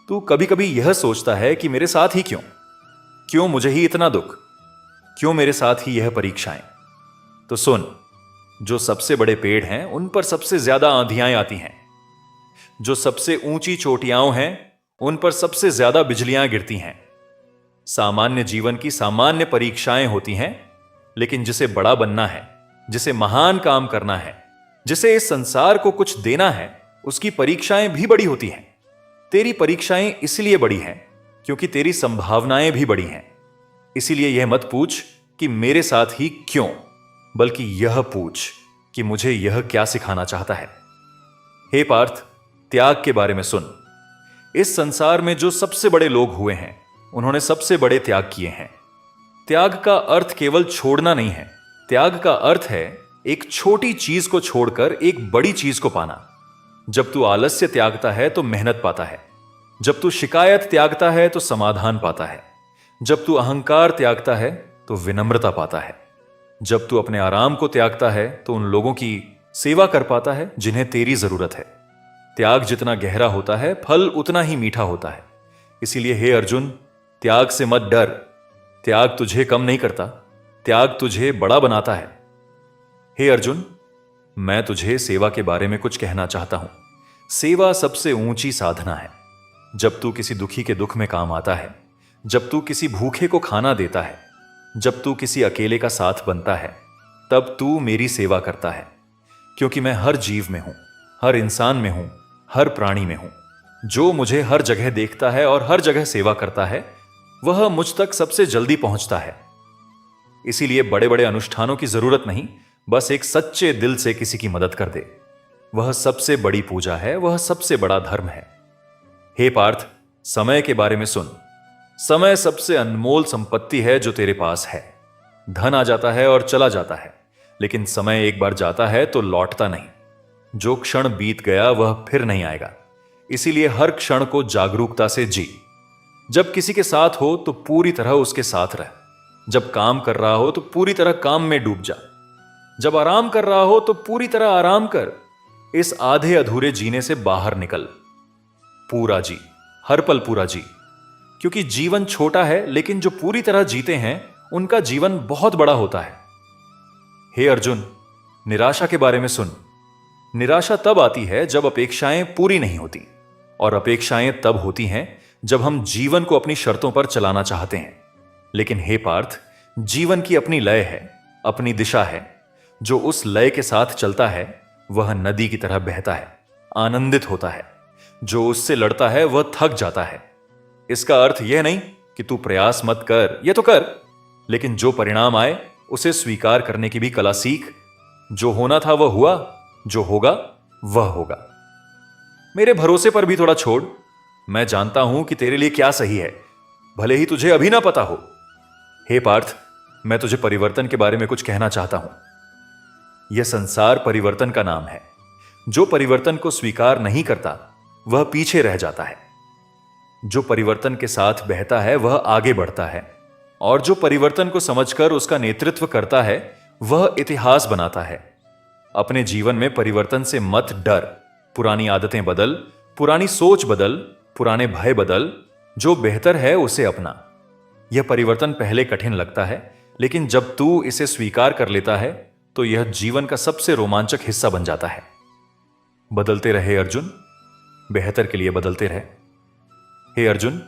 तू कभी कभी यह सोचता है कि मेरे साथ ही क्यों मुझे ही इतना दुख, क्यों मेरे साथ ही यह परीक्षाएं। तो सुन, जो सबसे बड़े पेड़ हैं उन पर सबसे ज्यादा आंधियां आती हैं। जो सबसे ऊंची चोटियां हैं उन पर सबसे ज्यादा बिजलियां गिरती हैं। सामान्य जीवन की सामान्य परीक्षाएं होती हैं, लेकिन जिसे बड़ा बनना है, जिसे महान काम करना है, जिसे इस संसार को कुछ देना है, उसकी परीक्षाएं भी बड़ी होती हैं। तेरी परीक्षाएं इसलिए बड़ी हैं क्योंकि तेरी संभावनाएं भी बड़ी हैं। इसीलिए यह मत पूछ कि मेरे साथ ही क्यों, बल्कि यह पूछ कि मुझे यह क्या सिखाना चाहता है। हे पार्थ, त्याग के बारे में सुन। इस संसार में जो सबसे बड़े लोग हुए हैं, उन्होंने सबसे बड़े त्याग किए हैं। त्याग का अर्थ केवल छोड़ना नहीं है। त्याग का अर्थ है एक छोटी चीज को छोड़कर एक बड़ी चीज को पाना। जब तू आलस्य त्यागता है तो मेहनत पाता है। जब तू शिकायत त्यागता है तो समाधान पाता है। जब तू अहंकार त्यागता है तो विनम्रता पाता है। जब तू अपने आराम को त्यागता है तो उन लोगों की सेवा कर पाता है जिन्हें तेरी जरूरत है। त्याग जितना गहरा होता है, फल उतना ही मीठा होता है। इसीलिए हे अर्जुन, त्याग से मत डर। त्याग तुझे कम नहीं करता, त्याग तुझे बड़ा बनाता है। हे अर्जुन, मैं तुझे सेवा के बारे में कुछ कहना चाहता हूं। सेवा सबसे ऊंची साधना है। जब तू किसी दुखी के दुख में काम आता है, जब तू किसी भूखे को खाना देता है, जब तू किसी अकेले का साथ बनता है, तब तू मेरी सेवा करता है। क्योंकि मैं हर जीव में हूं, हर इंसान में हूं, हर प्राणी में हूं। जो मुझे हर जगह देखता है और हर जगह सेवा करता है, वह मुझ तक सबसे जल्दी पहुंचता है। इसीलिए बड़े बड़े अनुष्ठानों की जरूरत नहीं, बस एक सच्चे दिल से किसी की मदद कर दे। वह सबसे बड़ी पूजा है, वह सबसे बड़ा धर्म है। हे पार्थ, समय के बारे में सुन। समय सबसे अनमोल संपत्ति है जो तेरे पास है। धन आ जाता है और चला जाता है, लेकिन समय एक बार जाता है तो लौटता नहीं। जो क्षण बीत गया वह फिर नहीं आएगा। इसीलिए हर क्षण को जागरूकता से जी। जब किसी के साथ हो तो पूरी तरह उसके साथ रह। जब काम कर रहा हो तो पूरी तरह काम में डूब जा। जब आराम कर रहा हो तो पूरी तरह आराम कर। इस आधे अधूरे जीने से बाहर निकल। पूरा जी, हर पल पूरा जी। क्योंकि जीवन छोटा है, लेकिन जो पूरी तरह जीते हैं उनका जीवन बहुत बड़ा होता है। हे अर्जुन, निराशा के बारे में सुन। निराशा तब आती है जब अपेक्षाएं पूरी नहीं होती, और अपेक्षाएं तब होती हैं जब हम जीवन को अपनी शर्तों पर चलाना चाहते हैं। लेकिन हे पार्थ, जीवन की अपनी लय है, अपनी दिशा है। जो उस लय के साथ चलता है वह नदी की तरह बहता है, आनंदित होता है। जो उससे लड़ता है वह थक जाता है। इसका अर्थ यह नहीं कि तू प्रयास मत कर, यह तो कर, लेकिन जो परिणाम आए उसे स्वीकार करने की भी कला सीख। जो होना था वह हुआ, जो होगा वह होगा। मेरे भरोसे पर भी थोड़ा छोड़। मैं जानता हूं कि तेरे लिए क्या सही है, भले ही तुझे अभी ना पता हो। हे पार्थ, मैं तुझे परिवर्तन के बारे में कुछ कहना चाहता हूं। यह संसार परिवर्तन का नाम है। जो परिवर्तन को स्वीकार नहीं करता वह पीछे रह जाता है। जो परिवर्तन के साथ बहता है वह आगे बढ़ता है, और जो परिवर्तन को समझकर उसका नेतृत्व करता है वह इतिहास बनाता है। अपने जीवन में परिवर्तन से मत डर। पुरानी आदतें बदल, पुरानी सोच बदल, पुराने भय बदल। जो बेहतर है उसे अपना। यह परिवर्तन पहले कठिन लगता है, लेकिन जब तू इसे स्वीकार कर लेता है तो यह जीवन का सबसे रोमांचक हिस्सा बन जाता है। बदलते रहे अर्जुन, बेहतर के लिए बदलते रहे। हे अर्जुन,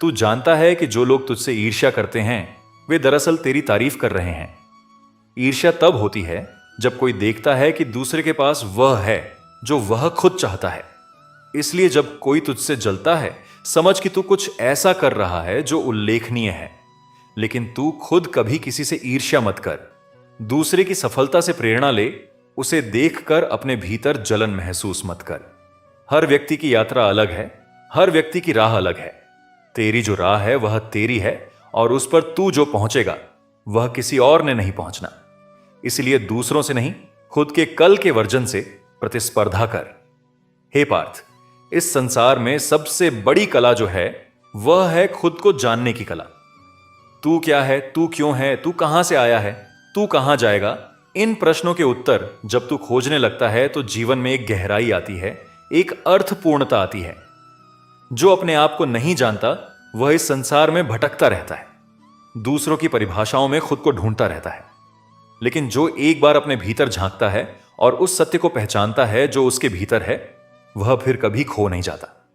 तू जानता है कि जो लोग तुझसे ईर्ष्या करते हैं वे दरअसल तेरी तारीफ कर रहे हैं। ईर्ष्या तब होती है जब कोई देखता है कि दूसरे के पास वह है जो वह खुद चाहता है। इसलिए जब कोई तुझसे जलता है, समझ कि तू कुछ ऐसा कर रहा है जो उल्लेखनीय है। लेकिन तू खुद कभी किसी से ईर्ष्या मत कर। दूसरे की सफलता से प्रेरणा ले, उसे देखकर अपने भीतर जलन महसूस मत कर। हर व्यक्ति की यात्रा अलग है, हर व्यक्ति की राह अलग है। तेरी जो राह है वह तेरी है, और उस पर तू जो पहुंचेगा वह किसी और ने नहीं पहुंचना। इसलिए दूसरों से नहीं, खुद के कल के वर्जन से प्रतिस्पर्धा कर। हे पार्थ, इस संसार में सबसे बड़ी कला जो है वह है खुद को जानने की कला। तू क्या है, तू क्यों है, तू कहां से आया है, तू कहां जाएगा, इन प्रश्नों के उत्तर जब तू खोजने लगता है तो जीवन में एक गहराई आती है, एक अर्थपूर्णता आती है। जो अपने आप को नहीं जानता वह इस संसार में भटकता रहता है, दूसरों की परिभाषाओं में खुद को ढूंढता रहता है। लेकिन जो एक बार अपने भीतर झांकता है और उस सत्य को पहचानता है जो उसके भीतर है, वह फिर कभी खो नहीं जाता।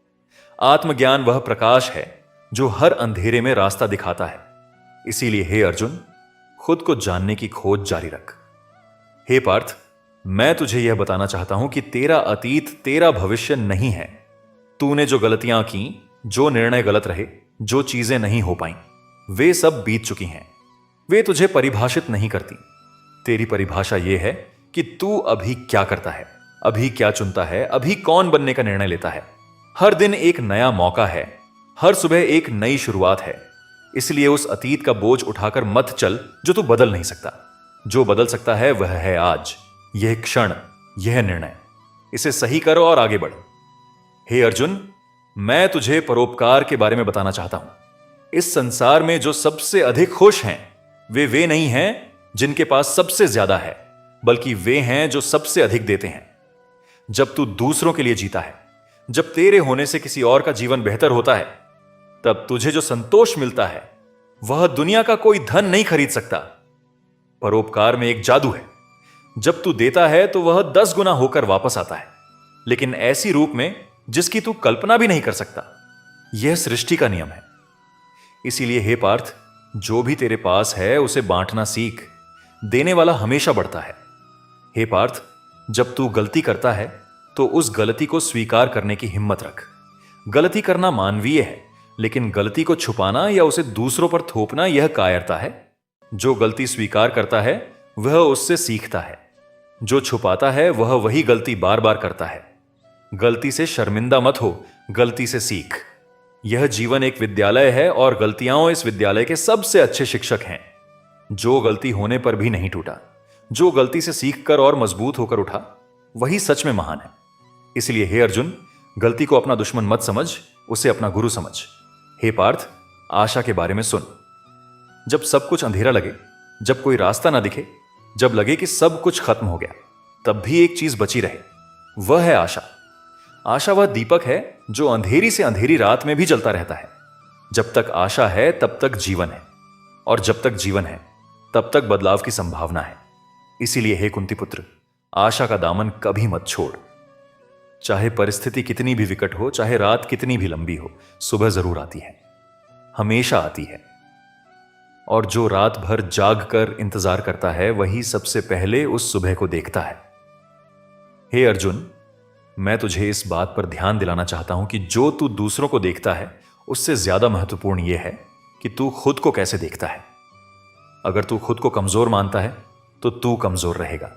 आत्मज्ञान वह प्रकाश है जो हर अंधेरे में रास्ता दिखाता है। इसीलिए हे अर्जुन, खुद को जानने की खोज जारी रख। हे पार्थ, मैं तुझे यह बताना चाहता हूं कि तेरा अतीत तेरा भविष्य नहीं है। तूने जो गलतियां की, जो निर्णय गलत रहे, जो चीजें नहीं हो पाई, वे सब बीत चुकी हैं। वे तुझे परिभाषित नहीं करती। तेरी परिभाषा यह है कि तू अभी क्या करता है, अभी क्या चुनता है, अभी कौन बनने का निर्णय लेता है। हर दिन एक नया मौका है, हर सुबह एक नई शुरुआत है। इसलिए उस अतीत का बोझ उठाकर मत चल जो तू बदल नहीं सकता। जो बदल सकता है वह है आज, यह क्षण, यह निर्णय। इसे सही करो और आगे बढ़। हे अर्जुन, मैं तुझे परोपकार के बारे में बताना चाहता हूं। इस संसार में जो सबसे अधिक खुश हैं वे नहीं हैं जिनके पास सबसे ज्यादा है, बल्कि वे हैं जो सबसे अधिक देते हैं। जब तू दूसरों के लिए जीता है, जब तेरे होने से किसी और का जीवन बेहतर होता है, तब तुझे जो संतोष मिलता है वह दुनिया का कोई धन नहीं खरीद सकता। परोपकार में एक जादू है। जब तू देता है तो वह 10 गुना होकर वापस आता है, लेकिन ऐसी रूप में जिसकी तू कल्पना भी नहीं कर सकता। यह सृष्टि का नियम है। इसीलिए हे पार्थ, जो भी तेरे पास है उसे बांटना सीख। देने वाला हमेशा बढ़ता है। हे पार्थ, जब तू गलती करता है तो उस गलती को स्वीकार करने की हिम्मत रख। गलती करना मानवीय है, लेकिन गलती को छुपाना या उसे दूसरों पर थोपना यह कायरता है। जो गलती स्वीकार करता है वह उससे सीखता है। जो छुपाता है वह वही गलती बार बार करता है। गलती से शर्मिंदा मत हो, गलती से सीख। यह जीवन एक विद्यालय है और गलतियां इस विद्यालय के सबसे अच्छे शिक्षक हैं। जो गलती होने पर भी नहीं टूटा, जो गलती से सीखकर और मजबूत होकर उठा, वही सच में महान है। इसलिए हे अर्जुन, गलती को अपना दुश्मन मत समझ, उसे अपना गुरु समझ। हे पार्थ, आशा के बारे में सुन। जब सब कुछ अंधेरा लगे, जब कोई रास्ता ना दिखे, जब लगे कि सब कुछ खत्म हो गया, तब भी एक चीज बची रहे, वह है आशा। आशा वह दीपक है जो अंधेरी से अंधेरी रात में भी जलता रहता है। जब तक आशा है तब तक जीवन है, और जब तक जीवन है तब तक बदलाव की संभावना है। इसीलिए हे कुंती पुत्र, आशा का दामन कभी मत छोड़। चाहे परिस्थिति कितनी भी विकट हो, चाहे रात कितनी भी लंबी हो, सुबह जरूर आती है, हमेशा आती है। और जो रात भर जाग कर इंतजार करता है वही सबसे पहले उस सुबह को देखता है। हे अर्जुन, मैं तुझे इस बात पर ध्यान दिलाना चाहता हूं कि जो तू दूसरों को देखता है उससे ज्यादा महत्वपूर्ण यह है कि तू खुद को कैसे देखता है। अगर तू खुद को कमजोर मानता है तो तू कमजोर रहेगा।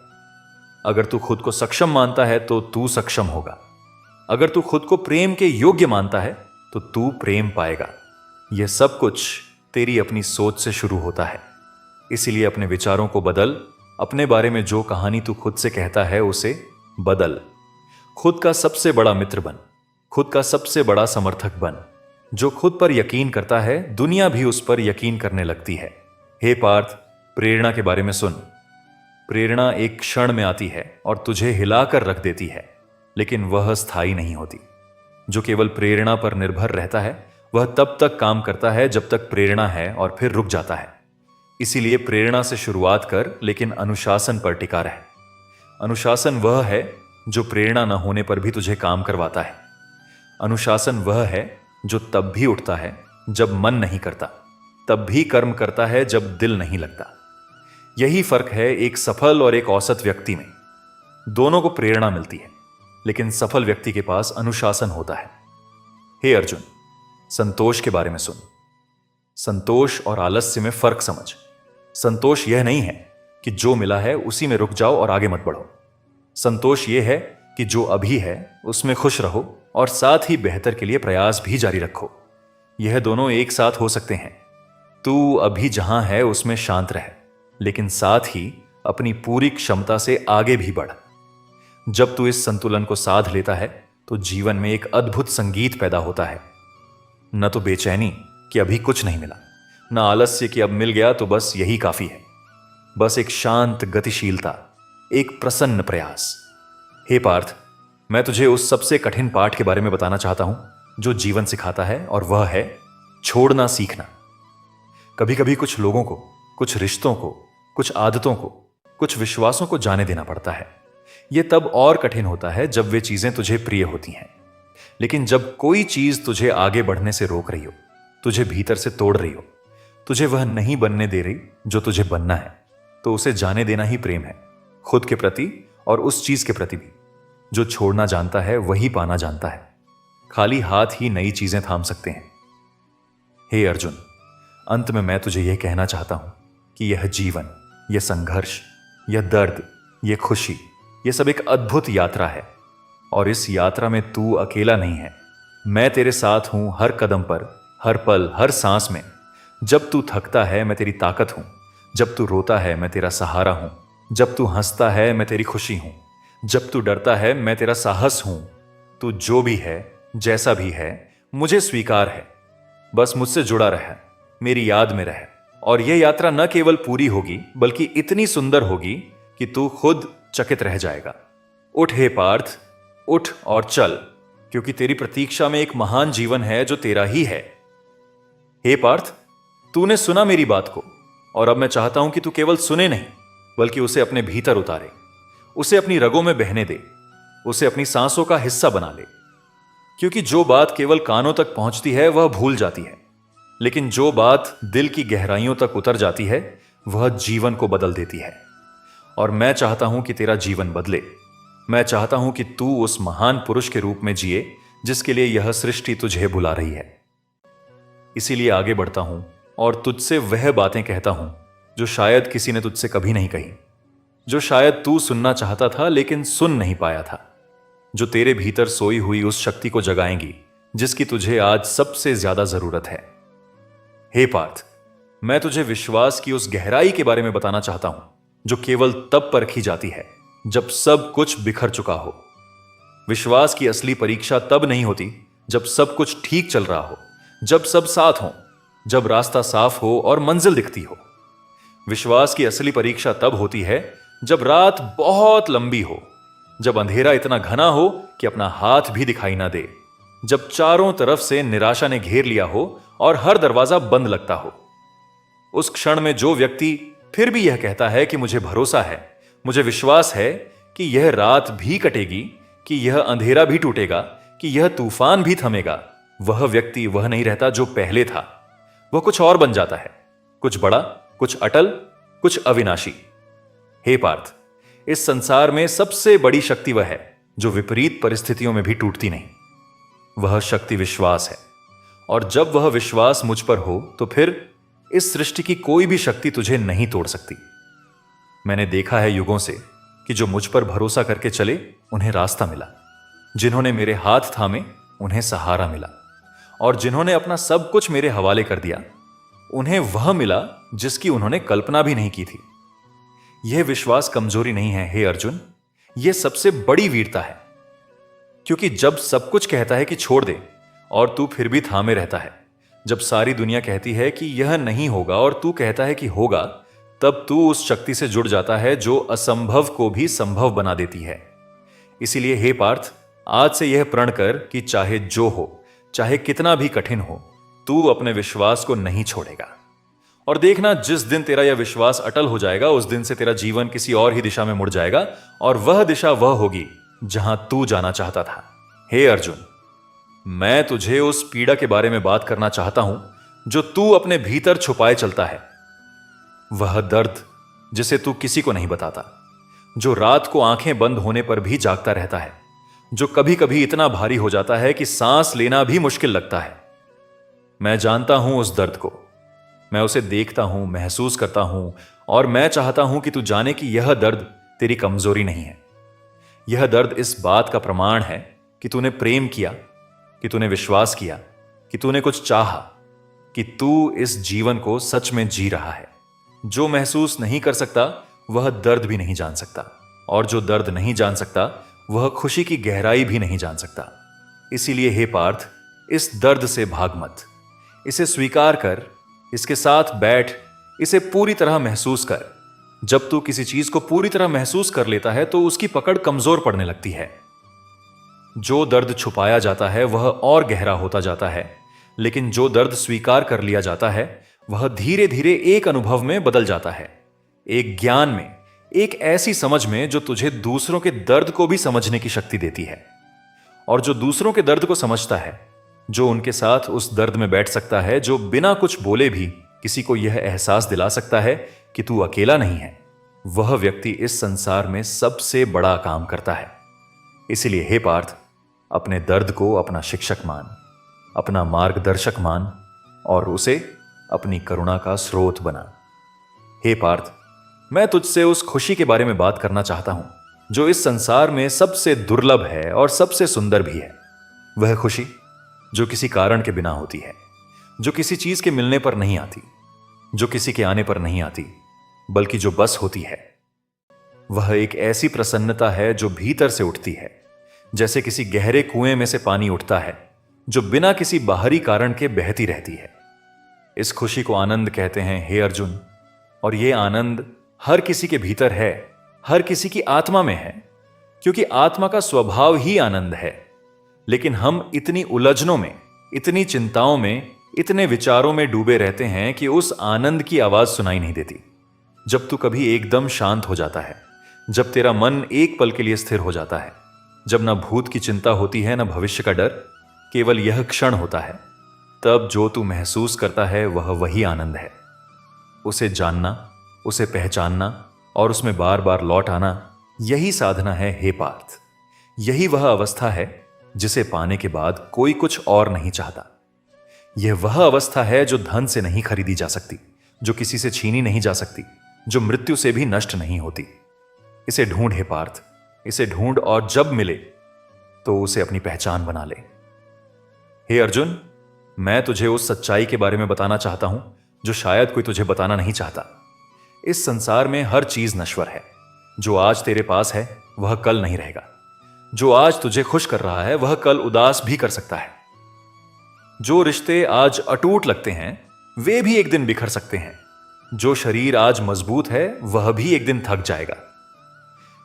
अगर तू खुद को सक्षम मानता है तो तू सक्षम होगा। अगर तू खुद को प्रेम के योग्य मानता है तो तू प्रेम पाएगा। यह सब कुछ तेरी अपनी सोच से शुरू होता है। इसीलिए अपने विचारों को बदल। अपने बारे में जो कहानी तू खुद से कहता है उसे बदल। खुद का सबसे बड़ा मित्र बन, खुद का सबसे बड़ा समर्थक बन। जो खुद पर यकीन करता है, दुनिया भी उस पर यकीन करने लगती है। हे पार्थ, प्रेरणा के बारे में सुन। प्रेरणा एक क्षण में आती है और तुझे हिलाकर रख देती है, लेकिन वह स्थायी नहीं होती। जो केवल प्रेरणा पर निर्भर रहता है वह तब तक काम करता है जब तक प्रेरणा है और फिर रुक जाता है। इसीलिए प्रेरणा से शुरुआत कर, लेकिन अनुशासन पर टिका रहे। अनुशासन वह है जो प्रेरणा न होने पर भी तुझे काम करवाता है। अनुशासन वह है जो तब भी उठता है जब मन नहीं करता, तब भी कर्म करता है जब दिल नहीं लगता। यही फर्क है एक सफल और एक औसत व्यक्ति में। दोनों को प्रेरणा मिलती है, लेकिन सफल व्यक्ति के पास अनुशासन होता है। हे अर्जुन, संतोष के बारे में सुन। संतोष और आलस्य में फर्क समझ। संतोष यह नहीं है कि जो मिला है उसी में रुक जाओ और आगे मत बढ़ो। संतोष यह है कि जो अभी है उसमें खुश रहो और साथ ही बेहतर के लिए प्रयास भी जारी रखो। यह दोनों एक साथ हो सकते हैं। तू अभी जहां है उसमें शांत रह, लेकिन साथ ही अपनी पूरी क्षमता से आगे भी बढ़। जब तू इस संतुलन को साध लेता है तो जीवन में एक अद्भुत संगीत पैदा होता है। न तो बेचैनी कि अभी कुछ नहीं मिला, न आलस्य कि अब मिल गया तो बस यही काफी है। बस एक शांत गतिशीलता, एक प्रसन्न प्रयास। हे पार्थ, मैं तुझे उस सबसे कठिन पाठ के बारे में बताना चाहता हूं जो जीवन सिखाता है, और वह है छोड़ना सीखना। कभी कभी कुछ लोगों को, कुछ रिश्तों को, कुछ आदतों को, कुछ विश्वासों को जाने देना पड़ता है। यह तब और कठिन होता है जब वे चीजें तुझे प्रिय होती हैं। लेकिन जब कोई चीज तुझे आगे बढ़ने से रोक रही हो, तुझे भीतर से तोड़ रही हो, तुझे वह नहीं बनने दे रही जो तुझे बनना है, तो उसे जाने देना ही प्रेम है, खुद के प्रति और उस चीज के प्रति भी। जो छोड़ना जानता है वही पाना जानता है। खाली हाथ ही नई चीजें थाम सकते हैं। हे अर्जुन, अंत में मैं तुझे यह कहना चाहता हूं कि यह जीवन, यह संघर्ष, यह दर्द, यह खुशी, यह सब एक अद्भुत यात्रा है। और इस यात्रा में तू अकेला नहीं है। मैं तेरे साथ हूं हर कदम पर, हर पल, हर सांस में। जब तू थकता है मैं तेरी ताकत हूं। जब तू रोता है मैं तेरा सहारा हूं। जब तू हंसता है मैं तेरी खुशी हूं। जब तू डरता है मैं तेरा साहस हूं। तू जो भी है, जैसा भी है, मुझे स्वीकार है। बस मुझसे जुड़ा रह, मेरी याद में रह। और यह यात्रा न केवल पूरी होगी बल्कि इतनी सुंदर होगी कि तू खुद चकित रह जाएगा। उठ हे पार्थ, उठ और चल, क्योंकि तेरी प्रतीक्षा में एक महान जीवन है जो तेरा ही है। हे पार्थ, तूने सुना मेरी बात को, और अब मैं चाहता हूं कि तू केवल सुने नहीं बल्कि उसे अपने भीतर उतारे, उसे अपनी रगों में बहने दे, उसे अपनी सांसों का हिस्सा बना ले। क्योंकि जो बात केवल कानों तक पहुंचती है वह भूल जाती है, लेकिन जो बात दिल की गहराइयों तक उतर जाती है वह जीवन को बदल देती है। और मैं चाहता हूं कि तेरा जीवन बदले। मैं चाहता हूं कि तू उस महान पुरुष के रूप में जिए जिसके लिए यह सृष्टि तुझे बुला रही है। इसीलिए आगे बढ़ता हूं और तुझसे वह बातें कहता हूं जो शायद किसी ने तुझसे कभी नहीं कही, जो शायद तू सुनना चाहता था लेकिन सुन नहीं पाया था, जो तेरे भीतर सोई हुई उस शक्ति को जगाएंगी जिसकी तुझे आज सबसे ज्यादा जरूरत है। हे पार्थ, मैं तुझे विश्वास की उस गहराई के बारे में बताना चाहता हूं जो केवल तब परखी जाती है जब सब कुछ बिखर चुका हो। विश्वास की असली परीक्षा तब नहीं होती जब सब कुछ ठीक चल रहा हो, जब सब साथ हो, जब रास्ता साफ हो और मंजिल दिखती हो। विश्वास की असली परीक्षा तब होती है जब रात बहुत लंबी हो, जब अंधेरा इतना घना हो कि अपना हाथ भी दिखाई ना दे, जब चारों तरफ से निराशा ने घेर लिया हो और हर दरवाजा बंद लगता हो। उस क्षण में जो व्यक्ति फिर भी यह कहता है कि मुझे भरोसा है, मुझे विश्वास है कि यह रात भी कटेगी, कि यह अंधेरा भी टूटेगा, कि यह तूफान भी थमेगा, वह व्यक्ति वह नहीं रहता जो पहले था। वह कुछ और बन जाता है, कुछ बड़ा, कुछ अटल, कुछ अविनाशी। हे पार्थ, इस संसार में सबसे बड़ी शक्ति वह है जो विपरीत परिस्थितियों में भी टूटती नहीं। वह शक्ति विश्वास है। और जब वह विश्वास मुझ पर हो तो फिर इस सृष्टि की कोई भी शक्ति तुझे नहीं तोड़ सकती। मैंने देखा है युगों से कि जो मुझ पर भरोसा करके चले उन्हें रास्ता मिला, जिन्होंने मेरे हाथ थामे उन्हें सहारा मिला, और जिन्होंने अपना सब कुछ मेरे हवाले कर दिया उन्हें वह मिला जिसकी उन्होंने कल्पना भी नहीं की थी। यह विश्वास कमजोरी नहीं है हे अर्जुन, यह सबसे बड़ी वीरता है। क्योंकि जब सब कुछ कहता है कि छोड़ दे और तू फिर भी थामे रहता है, जब सारी दुनिया कहती है कि यह नहीं होगा और तू कहता है कि होगा, तब तू उस शक्ति से जुड़ जाता है जो असंभव को भी संभव बना देती है। इसीलिए हे पार्थ, आज से यह प्रण कर कि चाहे जो हो, चाहे कितना भी कठिन हो, तू अपने विश्वास को नहीं छोड़ेगा। और देखना, जिस दिन तेरा यह विश्वास अटल हो जाएगा उस दिन से तेरा जीवन किसी और ही दिशा में मुड़ जाएगा, और वह दिशा वह होगी जहां तू जाना चाहता था। हे अर्जुन, मैं तुझे उस पीड़ा के बारे में बात करना चाहता हूं जो तू अपने भीतर छुपाए चलता है। वह दर्द जिसे तू किसी को नहीं बताता, जो रात को आंखें बंद होने पर भी जागता रहता है, जो कभी कभी इतना भारी हो जाता है कि सांस लेना भी मुश्किल लगता है। मैं जानता हूं उस दर्द को, मैं उसे देखता हूं, महसूस करता हूं, और मैं चाहता हूं कि तू जाने कि यह दर्द तेरी कमजोरी नहीं है। यह दर्द इस बात का प्रमाण है कि तूने प्रेम किया, कि तूने विश्वास किया, कि तूने कुछ चाहा, कि तू इस जीवन को सच में जी रहा है। जो महसूस नहीं कर सकता वह दर्द भी नहीं जान सकता, और जो दर्द नहीं जान सकता वह खुशी की गहराई भी नहीं जान सकता। इसीलिए हे पार्थ, इस दर्द से भाग मत, इसे स्वीकार कर, इसके साथ बैठ, इसे पूरी तरह महसूस कर। जब तू किसी चीज को पूरी तरह महसूस कर लेता है तो उसकी पकड़ कमजोर पड़ने लगती है। जो दर्द छुपाया जाता है वह और गहरा होता जाता है, लेकिन जो दर्द स्वीकार कर लिया जाता है वह धीरे धीरे एक अनुभव में बदल जाता है, एक ज्ञान में, एक ऐसी समझ में जो तुझे दूसरों के दर्द को भी समझने की शक्ति देती है। और जो दूसरों के दर्द को समझता है, जो उनके साथ उस दर्द में बैठ सकता है, जो बिना कुछ बोले भी किसी को यह एहसास दिला सकता है कि तू अकेला नहीं है, वह व्यक्ति इस संसार में सबसे बड़ा काम करता है। इसलिए हे पार्थ, अपने दर्द को अपना शिक्षक मान, अपना मार्गदर्शक मान, और उसे अपनी करुणा का स्रोत बना। हे पार्थ, मैं तुझसे उस खुशी के बारे में बात करना चाहता हूं जो इस संसार में सबसे दुर्लभ है और सबसे सुंदर भी है। वह खुशी जो किसी कारण के बिना होती है, जो किसी चीज के मिलने पर नहीं आती, जो किसी के आने पर नहीं आती, बल्कि जो बस होती है। वह एक ऐसी प्रसन्नता है जो भीतर से उठती है, जैसे किसी गहरे कुएं में से पानी उठता है जो बिना किसी बाहरी कारण के बहती रहती है। इस खुशी को आनंद कहते हैं, हे अर्जुन। और यह आनंद हर किसी के भीतर है, हर किसी की आत्मा में है, क्योंकि आत्मा का स्वभाव ही आनंद है। लेकिन हम इतनी उलझनों में, इतनी चिंताओं में, इतने विचारों में डूबे रहते हैं कि उस आनंद की आवाज सुनाई नहीं देती। जब तू कभी एकदम शांत हो जाता है, जब तेरा मन एक पल के लिए स्थिर हो जाता है, जब ना भूत की चिंता होती है, ना भविष्य का डर, केवल यह क्षण होता है, तब जो तू महसूस करता है वह वही आनंद है। उसे जानना, उसे पहचानना और उसमें बार बार लौट आना, यही साधना है, हे पार्थ। यही वह अवस्था है जिसे पाने के बाद कोई कुछ और नहीं चाहता। यह वह अवस्था है जो धन से नहीं खरीदी जा सकती, जो किसी से छीनी नहीं जा सकती, जो मृत्यु से भी नष्ट नहीं होती। इसे ढूंढ हे पार्थ, इसे ढूंढ, और जब मिले तो उसे अपनी पहचान बना ले। हे अर्जुन, मैं तुझे उस सच्चाई के बारे में बताना चाहता हूं जो शायद कोई तुझे बताना नहीं चाहता। इस संसार में हर चीज नश्वर है। जो आज तेरे पास है वह कल नहीं रहेगा। जो आज तुझे खुश कर रहा है वह कल उदास भी कर सकता है। जो रिश्ते आज अटूट लगते हैं वे भी एक दिन बिखर सकते हैं। जो शरीर आज मजबूत है वह भी एक दिन थक जाएगा।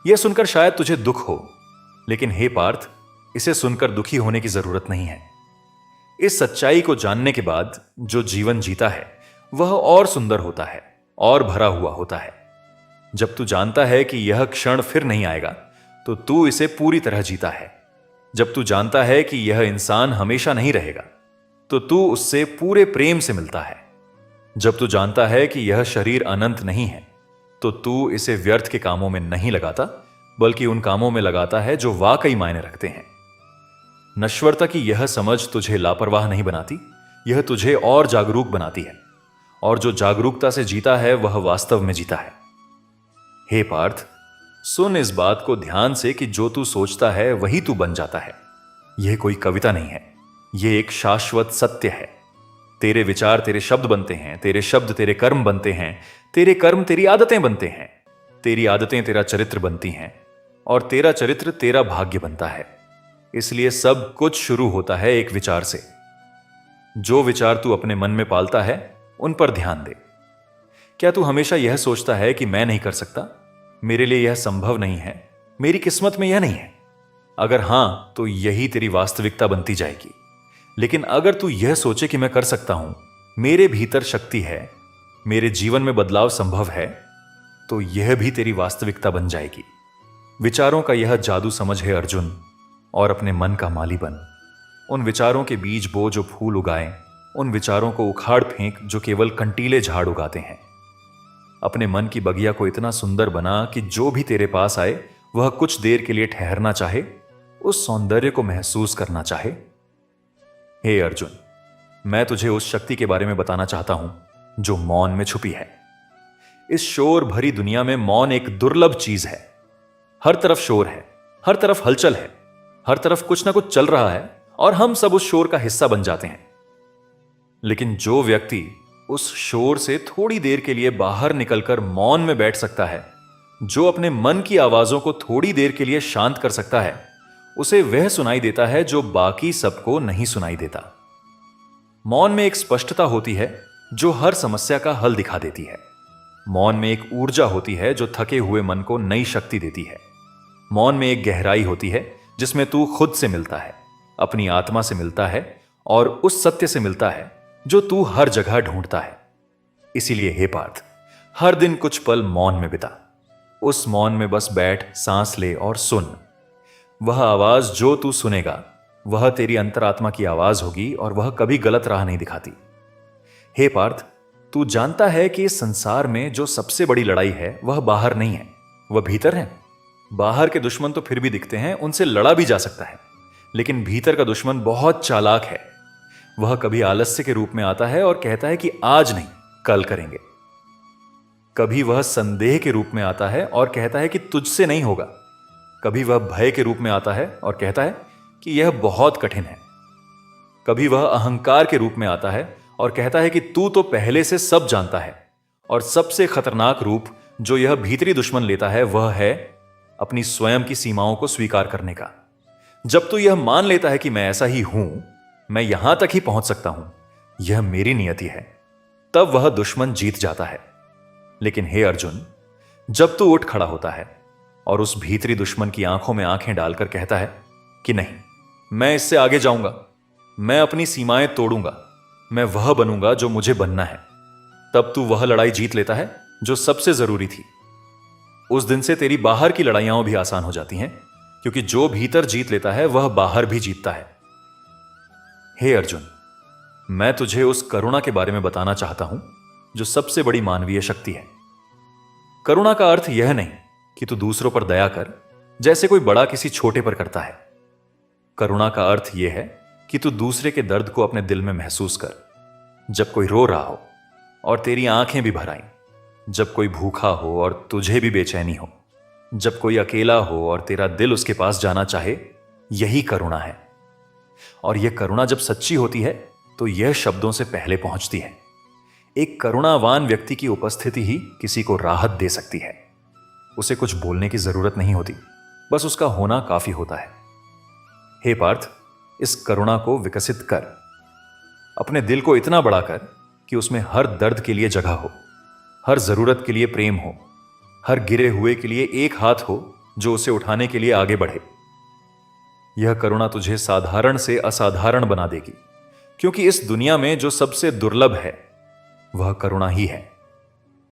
यह सुनकर शायद तुझे दुख हो, लेकिन हे पार्थ, इसे सुनकर दुखी होने की जरूरत नहीं है। इस सच्चाई को जानने के बाद जो जीवन जीता है वह और सुंदर होता है और भरा हुआ होता है। जब तू जानता है कि यह क्षण फिर नहीं आएगा तो तू इसे पूरी तरह जीता है। जब तू जानता है कि यह इंसान हमेशा नहीं रहेगा तो तू उससे पूरे प्रेम से मिलता है। जब तू जानता है कि यह शरीर अनंत नहीं है तो तू इसे व्यर्थ के कामों में नहीं लगाता, बल्कि उन कामों में लगाता है जो वाकई मायने रखते हैं। नश्वरता की यह समझ तुझे लापरवाह नहीं बनाती, यह तुझे और जागरूक बनाती है। और जो जागरूकता से जीता है वह वास्तव में जीता है। हे पार्थ, सुन इस बात को ध्यान से कि जो तू सोचता है वही तू बन जाता है। यह कोई कविता नहीं है, यह एक शाश्वत सत्य है। तेरे विचार तेरे शब्द बनते हैं, तेरे शब्द तेरे कर्म बनते हैं, तेरे कर्म तेरी आदतें बनते हैं, तेरी आदतें तेरा चरित्र बनती हैं, और तेरा चरित्र तेरा भाग्य बनता है। इसलिए सब कुछ शुरू होता है एक विचार से। जो विचार तू अपने मन में पालता है उन पर ध्यान दे। क्या तू हमेशा यह सोचता है कि मैं नहीं कर सकता, मेरे लिए यह संभव नहीं है, मेरी किस्मत में यह नहीं है? अगर हां तो यही तेरी वास्तविकता बनती जाएगी। लेकिन अगर तू यह सोचे कि मैं कर सकता हूं, मेरे भीतर शक्ति है, मेरे जीवन में बदलाव संभव है, तो यह भी तेरी वास्तविकता बन जाएगी। विचारों का यह जादू समझ है अर्जुन, और अपने मन का माली बन। उन विचारों के बीज बो जो फूल उगाएं, उन विचारों को उखाड़ फेंक जो केवल कंटीले झाड़ उगाते हैं। अपने मन की बगिया को इतना सुंदर बना कि जो भी तेरे पास आए वह कुछ देर के लिए ठहरना चाहे, उस सौंदर्य को महसूस करना चाहे। हे अर्जुन, मैं तुझे उस शक्ति के बारे में बताना चाहता हूं जो मौन में छुपी है। इस शोर भरी दुनिया में मौन एक दुर्लभ चीज है। हर तरफ शोर है, हर तरफ हलचल है, हर तरफ कुछ ना कुछ चल रहा है, और हम सब उस शोर का हिस्सा बन जाते हैं। लेकिन जो व्यक्ति उस शोर से थोड़ी देर के लिए बाहर निकलकर मौन में बैठ सकता है, जो अपने मन की आवाजों को थोड़ी देर के लिए शांत कर सकता है, उसे वह सुनाई देता है जो बाकी सबको नहीं सुनाई देता। मौन में एक स्पष्टता होती है जो हर समस्या का हल दिखा देती है। मौन में एक ऊर्जा होती है जो थके हुए मन को नई शक्ति देती है। मौन में एक गहराई होती है जिसमें तू खुद से मिलता है, अपनी आत्मा से मिलता है, और उस सत्य से मिलता है जो तू हर जगह ढूंढता है। इसीलिए हे पार्थ, हर दिन कुछ पल मौन में बिता। उस मौन में बस बैठ, सांस ले और सुन। वह आवाज जो तू सुनेगा वह तेरी अंतरात्मा की आवाज होगी, और वह कभी गलत राह नहीं दिखाती। हे पार्थ, तू जानता है कि इस संसार में जो सबसे बड़ी लड़ाई है वह बाहर नहीं है, वह भीतर है। बाहर के दुश्मन तो फिर भी दिखते हैं, उनसे लड़ा भी जा सकता है, लेकिन भीतर का दुश्मन बहुत चालाक है। वह कभी आलस्य के रूप में आता है और कहता है कि आज नहीं, कल करेंगे। कभी वह संदेह के रूप में आता है और कहता है कि तुझसे नहीं होगा। कभी वह भय के रूप में आता है और कहता है कि यह बहुत कठिन है। कभी वह अहंकार के रूप में आता है और कहता है कि तू तो पहले से सब जानता है। और सबसे खतरनाक रूप जो यह भीतरी दुश्मन लेता है वह है अपनी स्वयं की सीमाओं को स्वीकार करने का। जब तू यह मान लेता है कि मैं ऐसा ही हूं, मैं यहां तक ही पहुंच सकता हूं, यह मेरी नियति है, तब वह दुश्मन जीत जाता है। लेकिन हे अर्जुन, जब तू उठ खड़ा होता है और उस भीतरी दुश्मन की आंखों में आंखें डालकर कहता है कि नहीं, मैं इससे आगे जाऊंगा, मैं अपनी सीमाएं तोड़ूंगा, मैं वह बनूंगा जो मुझे बनना है, तब तू वह लड़ाई जीत लेता है जो सबसे जरूरी थी। उस दिन से तेरी बाहर की लड़ाइयां भी आसान हो जाती हैं, क्योंकि जो भीतर जीत लेता है वह बाहर भी जीतता है। हे अर्जुन, मैं तुझे उस करुणा के बारे में बताना चाहता हूं जो सबसे बड़ी मानवीय शक्ति है। करुणा का अर्थ यह नहीं कि तू दूसरों पर दया कर, जैसे कोई बड़ा किसी छोटे पर करता है। करुणा का अर्थ यह है कि तू दूसरे के दर्द को अपने दिल में महसूस कर। जब कोई रो रहा हो और तेरी आंखें भी भर आईं, जब कोई भूखा हो और तुझे भी बेचैनी हो, जब कोई अकेला हो और तेरा दिल उसके पास जाना चाहे, यही करुणा है। और यह करुणा जब सच्ची होती है तो यह शब्दों से पहले पहुंचती है। एक करुणावान व्यक्ति की उपस्थिति ही किसी को राहत दे सकती है। उसे कुछ बोलने की जरूरत नहीं होती, बस उसका होना काफी होता है। हे पार्थ, इस करुणा को विकसित कर। अपने दिल को इतना बड़ा कर कि उसमें हर दर्द के लिए जगह हो, हर जरूरत के लिए प्रेम हो, हर गिरे हुए के लिए एक हाथ हो जो उसे उठाने के लिए आगे बढ़े। यह करुणा तुझे साधारण से असाधारण बना देगी, क्योंकि इस दुनिया में जो सबसे दुर्लभ है वह करुणा ही है।